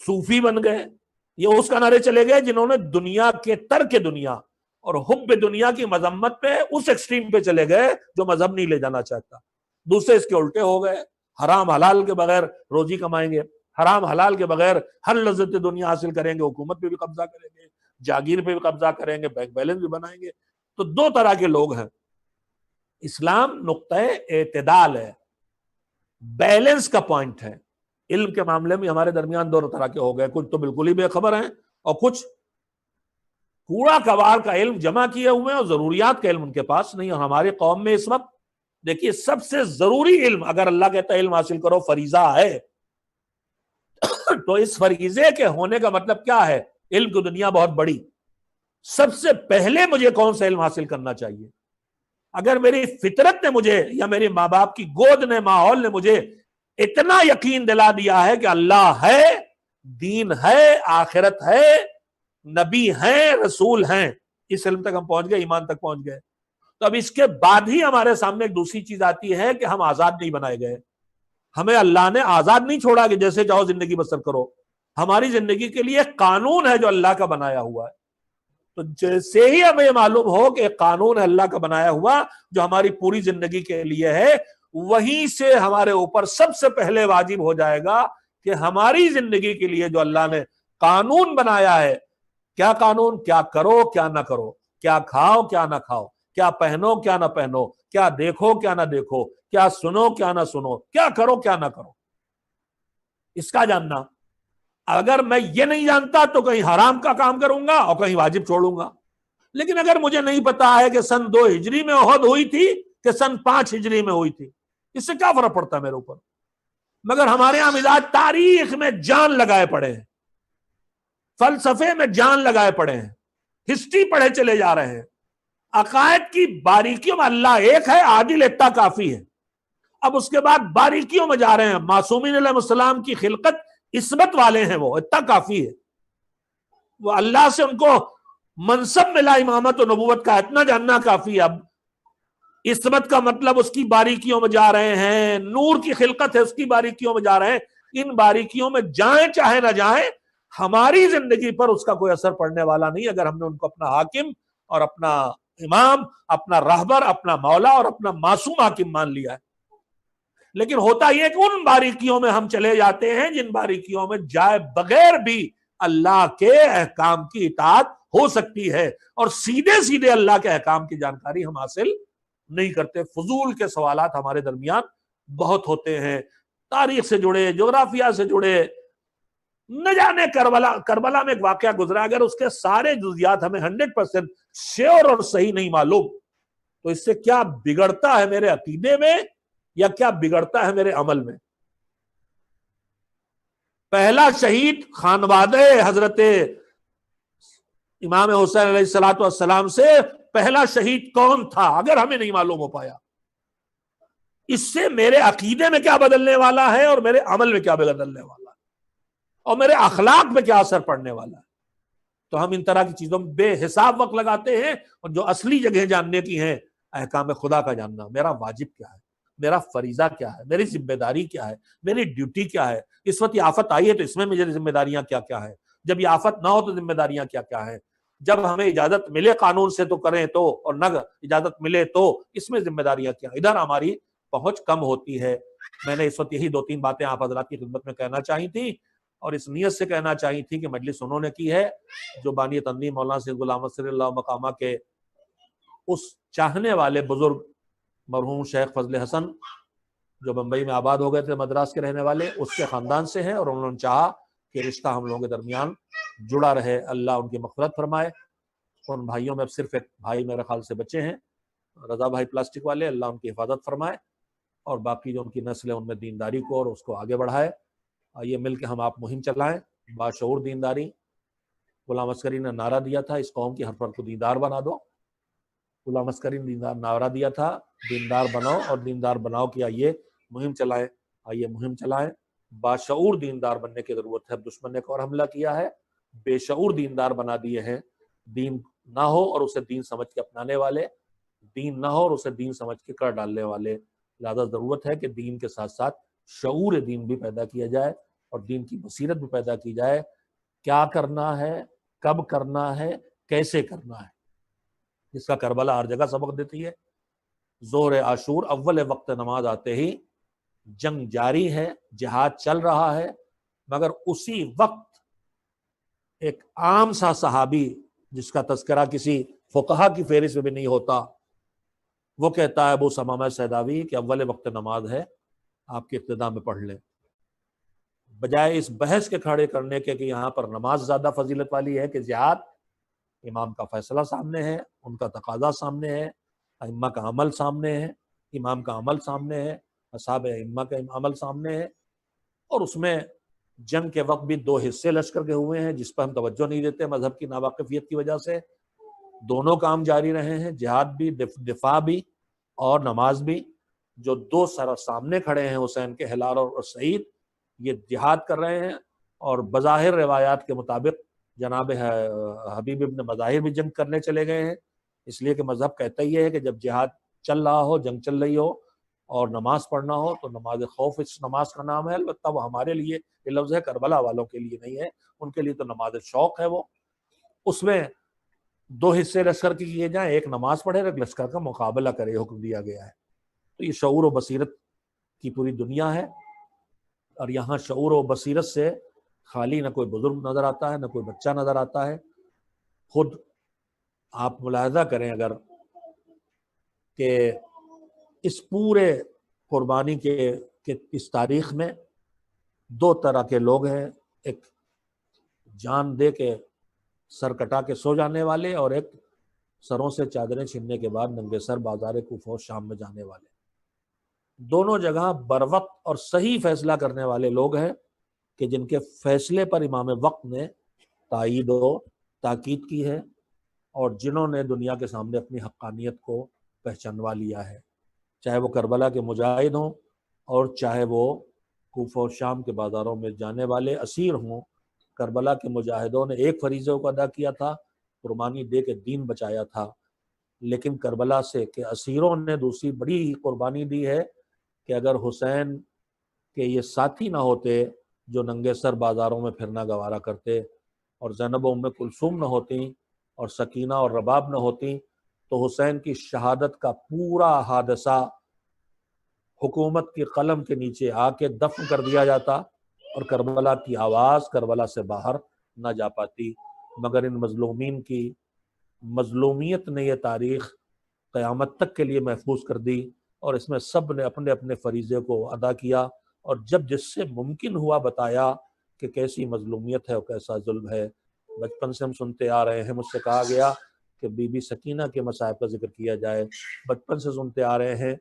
صوفی بن گئے۔ یہ اس کنارے چلے گئے جنہوں نے دنیا کے ترک دنیا اور حب دنیا کی مذمت پہ اس ایکسٹریم پہ چلے گئے جو مذہب نہیں لے جانا چاہتا۔ دوسرے اس کے الٹے ہو گئے، حرام حلال کے بغیر روزی کمائیں گے، حرام حلال کے بغیر ہر لذت دنیا حاصل کریں گے، حکومت پہ بھی قبضہ کریں گے، جاگیر پہ بھی قبضہ کریں گے، بینک بیلنس بھی بنائیں گے۔ تو دو طرح کے لوگ ہیں۔ اسلام نقطہ اعتدال ہے، بیلنس کا پوائنٹ ہے۔ علم کے معاملے میں ہمارے درمیان دو طرح کے ہو گئے، کچھ تو بالکل ہی بے خبر ہیں، اور کچھ کوڑا کباڑ کا علم جمع کیے ہوئے ہیں اور ضروریات کا علم ان کے پاس نہیں۔ اور ہماری قوم میں اس وقت دیکھیے سب سے ضروری علم، اگر اللہ کہتا ہے علم حاصل کرو فریضہ ہے، تو اس فریضے کے ہونے کا مطلب کیا ہے؟ علم کی دنیا بہت بڑی، سب سے پہلے مجھے کون سا علم حاصل کرنا چاہیے؟ اگر میری فطرت نے مجھے، یا میرے ماں باپ کی گود نے، ماحول نے مجھے اتنا یقین دلا دیا ہے کہ اللہ ہے، دین ہے، آخرت ہے، نبی ہیں، رسول ہیں، اس علم تک ہم پہنچ گئے، ایمان تک پہنچ گئے، تو اب اس کے بعد ہی ہمارے سامنے ایک دوسری چیز آتی ہے کہ ہم آزاد نہیں بنائے گئے، ہمیں اللہ نے آزاد نہیں چھوڑا کہ جیسے چاہو زندگی بسر کرو۔ ہماری زندگی کے لیے ایک قانون ہے جو اللہ کا بنایا ہوا ہے۔ تو جیسے ہی ہمیں معلوم ہو کہ ایک قانون ہے اللہ کا بنایا ہوا جو ہماری پوری زندگی کے لیے ہے، وہیں سے ہمارے اوپر سب سے پہلے واجب ہو جائے گا کہ ہماری زندگی کے لیے جو اللہ نے قانون بنایا ہے، کیا قانون، کیا کرو کیا نہ کرو، کیا کھاؤ کیا نہ کھاؤ، کیا پہنو کیا نہ پہنو، کیا دیکھو کیا نہ دیکھو، کیا سنو کیا نہ سنو، کیا کرو کیا نہ کرو، اس کا جاننا۔ اگر میں یہ نہیں جانتا تو کہیں حرام کا کام کروں گا اور کہیں واجب چھوڑوں گا۔ لیکن اگر مجھے نہیں پتا ہے کہ سن 2 ہجری میں احد ہوئی تھی کہ سن 5 ہجری میں ہوئی تھی، اس سے کیا فرق پڑتا ہے میرے اوپر؟ مگر ہمارے یہاں مزاج تاریخ میں جان لگائے پڑے ہیں، فلسفے میں جان لگائے پڑے ہیں، ہسٹری پڑھے چلے جا رہے ہیں، عقائد کی باریکیوں میں اللہ ایک ہے، عادل اتنا کافی ہے۔ اب اس کے بعد باریکیوں میں جا رہے ہیں، معصومین علیہ السلام کی خلقت عصمت والے ہیں، وہ اتنا کافی ہے، وہ اللہ سے ان کو منصب ملا امامت و نبوت کا، اتنا جاننا کافی ہے۔ اب عصمت کا مطلب اس کی باریکیوں میں جا رہے ہیں، نور کی خلقت ہے اس کی باریکیوں میں جا رہے ہیں۔ ان باریکیوں میں جائیں چاہے نہ جائیں، ہماری زندگی پر اس کا کوئی اثر پڑنے والا نہیں اگر ہم نے ان کو اپنا حاکم اور اپنا امام، اپنا راہبر، اپنا مولا اور اپنا معصوم حاکم مان لیا ہے۔ لیکن ہوتا یہ کہ ان باریکیوں میں ہم چلے جاتے ہیں جن باریکیوں میں جائے بغیر بھی اللہ کے احکام کی اطاعت ہو سکتی ہے، اور سیدھے سیدھے اللہ کے احکام کی جانکاری ہم حاصل نہیں کرتے۔ فضول کے سوالات ہمارے درمیان بہت ہوتے ہیں، تاریخ سے جڑے، جغرافیہ سے جڑے، نہ جانے کربلا میں ایک واقعہ گزرا، اگر اس کے سارے جزیات ہمیں 100% شیور اور صحیح نہیں معلوم تو اس سے کیا بگڑتا ہے میرے عقیدے میں یا کیا بگڑتا ہے میرے عمل میں؟ پہلا شہید خانوادہ حضرت امام حسین علیہ السلام سے پہلا شہید کون تھا اگر ہمیں نہیں معلوم ہو پایا، اس سے میرے عقیدے میں کیا بدلنے والا ہے اور میرے عمل میں کیا بدلنے والا ہے اور میرے اخلاق میں کیا اثر پڑنے والا ہے۔ تو ہم ان طرح کی چیزوں میں بے حساب وقت لگاتے ہیں، اور جو اصلی جگہ جاننے کی ہیں، احکام خدا کا جاننا، میرا واجب کیا ہے، میرا فریضہ کیا ہے، میری ذمہ داری کیا ہے، میری ڈیوٹی کیا ہے، اس وقت یہ آفت آئی ہے تو اس میں میری ذمہ داریاں کیا کیا ہے، جب یہ آفت نہ ہو تو ذمہ داریاں کیا کیا ہے، جب ہمیں اجازت ملے قانون سے تو کریں تو، اور نہ اجازت ملے تو اس میں ذمہ داریاں کیا؟ ادھر ہماری پہنچ کم ہوتی ہے۔ میں نے اس وقت یہی 2-3 باتیں آپ حضرات کی خدمت میں کہنا چاہی تھی، اور اس نیت سے کہنا چاہی تھی کہ مجلس انہوں نے کی ہے جو بانی تنظیم مولانا سید غلام صلی اللہ مقامہ کے اس چاہنے والے بزرگ مرحوم شیخ فضل حسن جو بمبئی میں آباد ہو گئے تھے، مدراس کے رہنے والے، اس کے خاندان سے ہیں، اور انہوں نے چاہا کہ رشتہ ہم لوگوں کے درمیان جڑا رہے۔ اللہ ان کی مغفرت فرمائے۔ ان بھائیوں میں اب صرف ایک بھائی میرے خیال سے بچے ہیں، رضا بھائی پلاسٹک والے، اللہ ان کی حفاظت فرمائے، اور باقی جو ان کی نسل ہے ان میں دینداری کو اور اس کو آگے بڑھائے۔ آئیے مل کے ہم آپ مہم چلائیں، باشعور دینداری۔ غلام عسکری نے نعرہ دیا تھا اس قوم کی ہر فرد کو دیندار بنا دو۔ غلام عسکری نے دیندار نعرہ دیا تھا، دیندار بناؤ، اور دیندار بناؤ کی آئیے مہم چلائیں، آئیے مہم چلائیں۔ باشعور دیندار بننے کی ضرورت ہے۔ اب دشمن نے ایک اور حملہ کیا ہے، بے شعور دیندار بنا دیے ہیں، دین نہ ہو اور اسے دین سمجھ کے اپنانے والے، دین نہ ہو اور اسے دین سمجھ کے کر ڈالنے والے۔ لہذا ضرورت ہے کہ دین کے ساتھ ساتھ شعور دین بھی پیدا کیا جائے، اور دین کی بصیرت بھی پیدا کی جائے، کیا کرنا ہے، کب کرنا ہے، کیسے کرنا ہے، جس کا کربلا ہر جگہ سبق دیتی ہے۔ ظہر عاشور اول وقت نماز آتے ہی جنگ جاری ہے، جہاد چل رہا ہے، مگر اسی وقت ایک عام سا صحابی جس کا تذکرہ کسی فقہا کی فہرست میں بھی نہیں ہوتا، وہ کہتا ہے ابو ثمامہ سیداوی کہ اول وقت نماز ہے، آپ کی ابتدا میں پڑھ لیں، بجائے اس بحث کے کھڑے کرنے کے کہ یہاں پر نماز زیادہ فضیلت والی ہے کہ جہاد۔ امام کا فیصلہ سامنے ہے، ان کا تقاضا سامنے ہے، ائمہ کا عمل سامنے ہے، امام کا عمل سامنے ہے، اصحاب ائمہ کا عمل سامنے ہے، اور اس میں جنگ کے وقت بھی 2 حصے لشکر کے ہوئے ہیں جس پر ہم توجہ نہیں دیتے مذہب کی ناواقفیت کی وجہ سے۔ دونوں کام جاری رہے ہیں، جہاد بھی، دفاع بھی، اور نماز بھی۔ جو 2 سر سامنے کھڑے ہیں، حسین کے ہلال اور سعید، یہ جہاد کر رہے ہیں، اور بظاہر روایات کے مطابق جناب حبیب ابن مظاہر بھی جنگ کرنے چلے گئے ہیں، اس لیے کہ مذہب کہتا ہی ہے کہ جب جہاد چل رہا ہو، جنگ چل رہی ہو، اور نماز پڑھنا ہو تو نماز خوف اس نماز کا نام ہے۔ البتہ وہ ہمارے لیے یہ لفظ ہے، کربلا والوں کے لیے نہیں ہے، ان کے لیے تو نماز شوق ہے۔ وہ اس میں 2 حصے لشکر کے کیے جائیں، ایک نماز پڑھے اور ایک لشکر کا مقابلہ کرے، حکم دیا گیا ہے۔ تو یہ شعور و بصیرت کی پوری دنیا ہے، اور یہاں شعور و بصیرت سے خالی نہ کوئی بزرگ نظر آتا ہے، نہ کوئی بچہ نظر آتا ہے۔ خود آپ ملاحظہ کریں اگر کہ اس پورے قربانی کے اس تاریخ میں 2 طرح کے لوگ ہیں، ایک جان دے کے سر کٹا کے سو جانے والے، اور ایک سروں سے چادریں چھیننے کے بعد ننگے سر بازار کوفہ و شام میں جانے والے۔ دونوں جگہ بروقت اور صحیح فیصلہ کرنے والے لوگ ہیں کہ جن کے فیصلے پر امام وقت نے تائید و تاکید کی ہے، اور جنہوں نے دنیا کے سامنے اپنی حقانیت کو پہچانوا لیا ہے، چاہے وہ کربلا کے مجاہد ہوں، اور چاہے وہ کوفہ و شام کے بازاروں میں جانے والے اسیر ہوں۔ کربلا کے مجاہدوں نے ایک فریضے کو ادا کیا تھا، قربانی دے کے دین بچایا تھا، لیکن کربلا سے کے اسیروں نے دوسری بڑی قربانی دی ہے کہ اگر حسین کے یہ ساتھی نہ ہوتے جو ننگے سر بازاروں میں پھرنا گوارا کرتے، اور زینب و ام کلثوم نہ ہوتی، اور سکینہ اور رباب نہ ہوتی، تو حسین کی شہادت کا پورا حادثہ حکومت کی قلم کے نیچے آ کے دفن کر دیا جاتا، اور کربلا کی آواز کربلا سے باہر نہ جا پاتی۔ مگر ان مظلومین کی مظلومیت نے یہ تاریخ قیامت تک کے لیے محفوظ کر دی، اور اس میں سب نے اپنے اپنے فریضے کو ادا کیا، اور جب جس سے ممکن ہوا بتایا کہ کیسی مظلومیت ہے اور کیسا ظلم ہے۔ بچپن سے ہم سنتے آ رہے ہیں، مجھ سے کہا گیا کہ بی بی سکینہ کے مصائب کا ذکر کیا جائے۔ بچپن سے سنتے آ رہے ہیں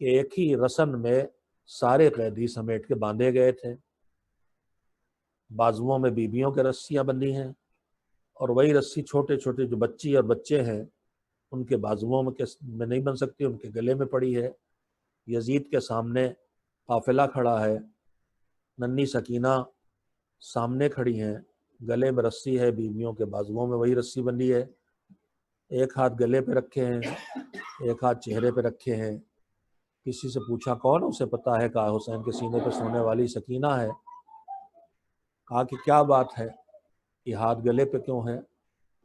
کہ ایک ہی رسن میں سارے قیدی سمیٹ کے باندھے گئے تھے، بازوؤں میں بیویوں کے رسیاں بندھی ہیں، اور وہی رسی چھوٹے چھوٹے جو بچی اور بچے ہیں ان کے بازوؤں میں نہیں بن سکتی، ان کے گلے میں پڑی ہے۔ یزید کے سامنے قافلہ کھڑا ہے، ننھی سکینہ سامنے کھڑی ہیں، گلے میں رسی ہے، بیویوں کے بازوؤں میں وہی رسی بندھی ہے، ایک ہاتھ گلے پہ رکھے ہیں، ایک ہاتھ چہرے پہ رکھے ہیں۔ کسی سے پوچھا کون؟ اسے پتا ہے، کہا حسین کے سینے پہ سونے والی سکینہ ہے۔ کہا کہ کیا بات ہے، یہ ہاتھ گلے پہ کیوں ہے؟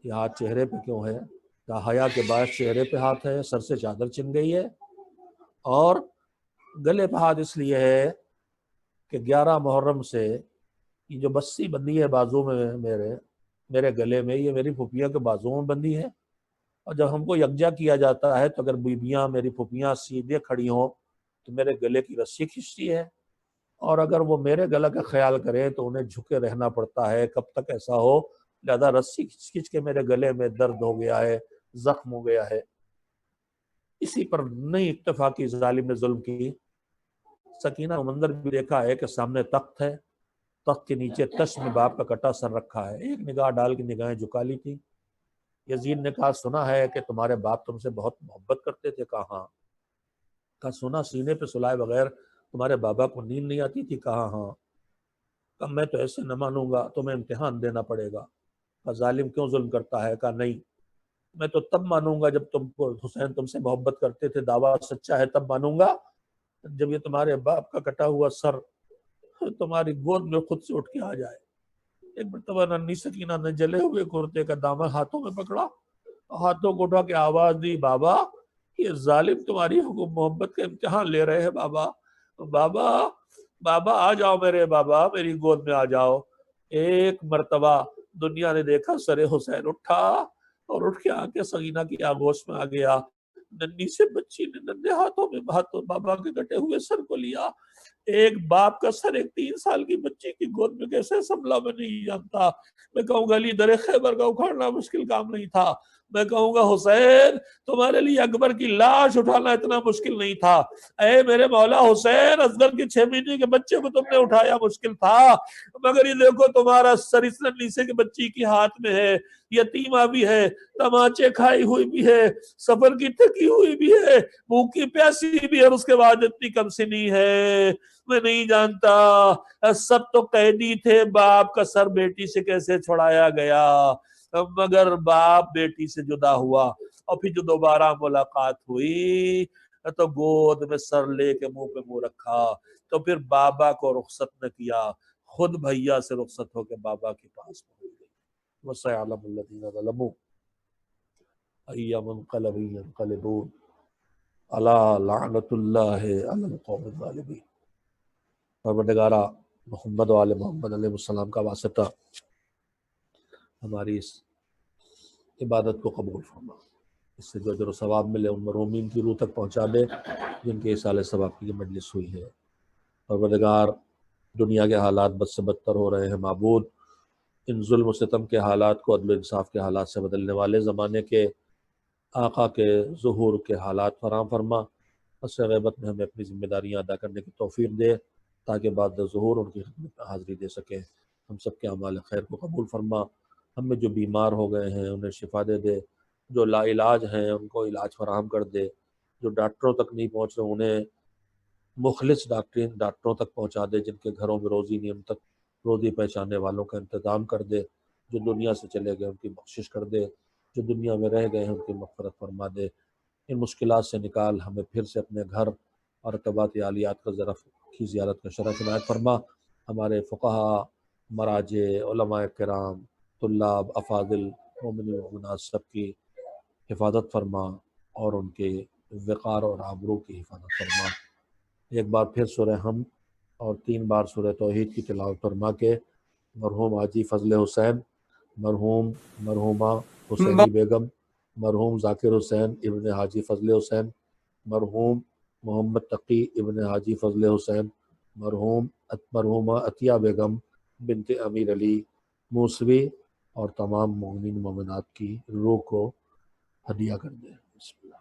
یہ ہاتھ چہرے پہ کیوں ہے؟ کہا حیا کے باعث چہرے پہ ہاتھ ہے، سر سے چادر چن گئی ہے، اور گلے پہ ہاتھ اس لیے ہے کہ 11 محرم سے یہ جو بسی بندی ہے بازو میں میرے گلے میں، یہ میری پھپھیاں کے بازو میں بندی ہے، اور جب ہم کو یکجا کیا جاتا ہے تو اگر بیویاں میری پھپھیاں سیدھے کھڑی ہوں تو میرے گلے کی رسی کھینچتی ہے، اور اگر وہ میرے گلے کا خیال کرے تو انہیں جھکے رہنا پڑتا ہے کب تک ایسا ہو، لہذا رسی کھینچ کھینچ کے میرے گلے میں درد ہو گیا ہے، زخم ہو گیا ہے۔ اسی پر نہیں اکتفا کی ظالم نے ظلم کی، سکینہ منظر بھی دیکھا ہے کہ سامنے تخت ہے، تخت کے نیچے تش میں باپ کا کٹا سر رکھا ہے، ایک نگاہ ڈال کے نگاہیں جھکا لی تھی۔ یزید نے کہا سنا ہے کہ تمہارے باپ تم سے بہت محبت کرتے تھے، کہا ہاں۔ کہا سنا سینے پہ سلائے بغیر تمہارے بابا کو نیند نہیں آتی تھی، کہا ہاں۔ کہا میں تو ایسے نہ مانوں گا، تمہیں امتحان دینا پڑے گا۔ کہا ظالم کیوں ظلم کرتا ہے؟ کہا نہیں، میں تو تب مانوں گا جب تم کو حسین تم سے محبت کرتے تھے، دعویٰ سچا ہے تب مانوں گا جب یہ تمہارے باپ کا کٹا ہوا سر تمہاری گود میں خود سے اٹھ کے آ جائے۔ ایک مرتبہ ننھی سکینہ نے جلے ہوئے کرتے کا دامن ہاتھوں میں پکڑا، ہاتھوں کو اٹھا کے آواز دی، بابا یہ ظالم تمہاری حکم محبت کا امتحان لے رہے ہیں، بابا بابا بابا آ جاؤ میرے بابا، میری گود میں آ جاؤ۔ ایک مرتبہ دنیا نے دیکھا سر حسین اٹھا اور اٹھ کے آ کے سکینہ کی آغوش میں آ گیا۔ ننھی سے بچی نے ننھے ہاتھوں میں بابا کے کٹے ہوئے سر کو لیا۔ ایک باپ کا سر ایک 3 سال کی بچی کی گود میں کیسے سنبھلا میں نہیں جانتا۔ میں کہوں گا علی در خیبر کا اکھاڑنا مشکل کام نہیں تھا، میں کہوں گا حسین تمہارے لیے اکبر کی لاش اٹھانا اتنا مشکل نہیں تھا، اے میرے مولا حسین اصغر کے 6 مہینے کے بچے کو تم نے اٹھایا مشکل تھا، مگر یہ دیکھو تمہارا سر اس نیسے کے بچی کی ہاتھ میں ہے، یتیمہ بھی ہے، تماچے کھائی ہوئی بھی ہے، سفر کی تھکی ہوئی بھی ہے، بھوکی پیاسی بھی ہے، اور اس کے بعد اتنی کم سنی ہے۔ میں نہیں جانتا سب تو قیدی تھے، باپ کا سر بیٹی سے کیسے چھڑایا گیا، مگر باپ بیٹی سے جدا ہوا، اور پھر جو دوبارہ ملاقات ہوئی تو گود میں سر لے کے منہ پہ منہ رکھا، تو پھر بابا کو رخصت نہ کیا، خود بھیا سے رخصت ہو کے بابا کے پاس پہنچ گئی۔ وَسَيَعْلَمُ الَّذِينَ ظَلَمُوا أَيَّ مُنقَلَبٍ يَنقَلِبُونَ أَلَا لَعْنَةُ اللَّهِ عَلَى الْقَوْمِ الظَّالِمِينَ۔ پروردگارہ محمد و آل محمد علیہ السلام کا واسطہ ہماری اس عبادت کو قبول فرما، اس سے جو اجر و ثواب ملے ان مرحومین کی روح تک پہنچا دے جن کے اصال ثواب کی مجلس ہوئی ہے۔ پروردگار دنیا کے حالات بد سے بدتر ہو رہے ہیں، معبود ان ظلم و ستم کے حالات کو عدل و انصاف کے حالات سے بدلنے والے زمانے کے آقا کے ظہور کے حالات فراہم فرما، اس غیبت میں ہمیں اپنی ذمہ داریاں ادا کرنے کی توفیق دے تاکہ بعد ظہور ان کی خدمت میں حاضری دے سکیں۔ ہم سب کے اعمال خیر کو قبول فرما، ہم میں جو بیمار ہو گئے ہیں انہیں شفا دے دے، جو لا علاج ہیں ان کو علاج فراہم کر دے، جو ڈاکٹروں تک نہیں پہنچ رہے انہیں مخلص ڈاکٹروں تک پہنچا دے، جن کے گھروں میں روزی نہیں، ان تک روزی پہنچانے والوں کا انتظام کر دے، جو دنیا سے چلے گئے ان کی بخشش کر دے، جو دنیا میں رہ گئے ہیں ان کی مغفرت فرما دے۔ ان مشکلات سے نکال ہمیں پھر سے اپنے گھر اور ارتباط عالیات کا ذرف کی زیارت کا شرف عنایت فرما۔ ہمارے فقہا، مراجع، علماء کرام، طلاب، افاضل، مومنین و مومنات سب کی حفاظت فرما اور ان کے وقار اور آبرو کی حفاظت فرما۔ ایک بار پھر سورہ حمد اور 3 بار سورہ توحید کی تلاوت فرما کے مرحوم حاجی فضل حسین، مرحومہ حسینی بیگم، مرحوم ذاکر حسین ابن حاجی فضل حسین، مرحوم محمد تقی ابن حاجی فضل حسین، مرحومہ عطیہ بیگم بنت امیر علی موسوی اور تمام مومنین مومنات کی روح کو ہدیہ کر دیں۔ بسم اللہ۔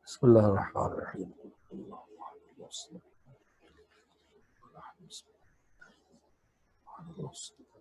بسم اللہ الرحمن الرحیم۔ اللہم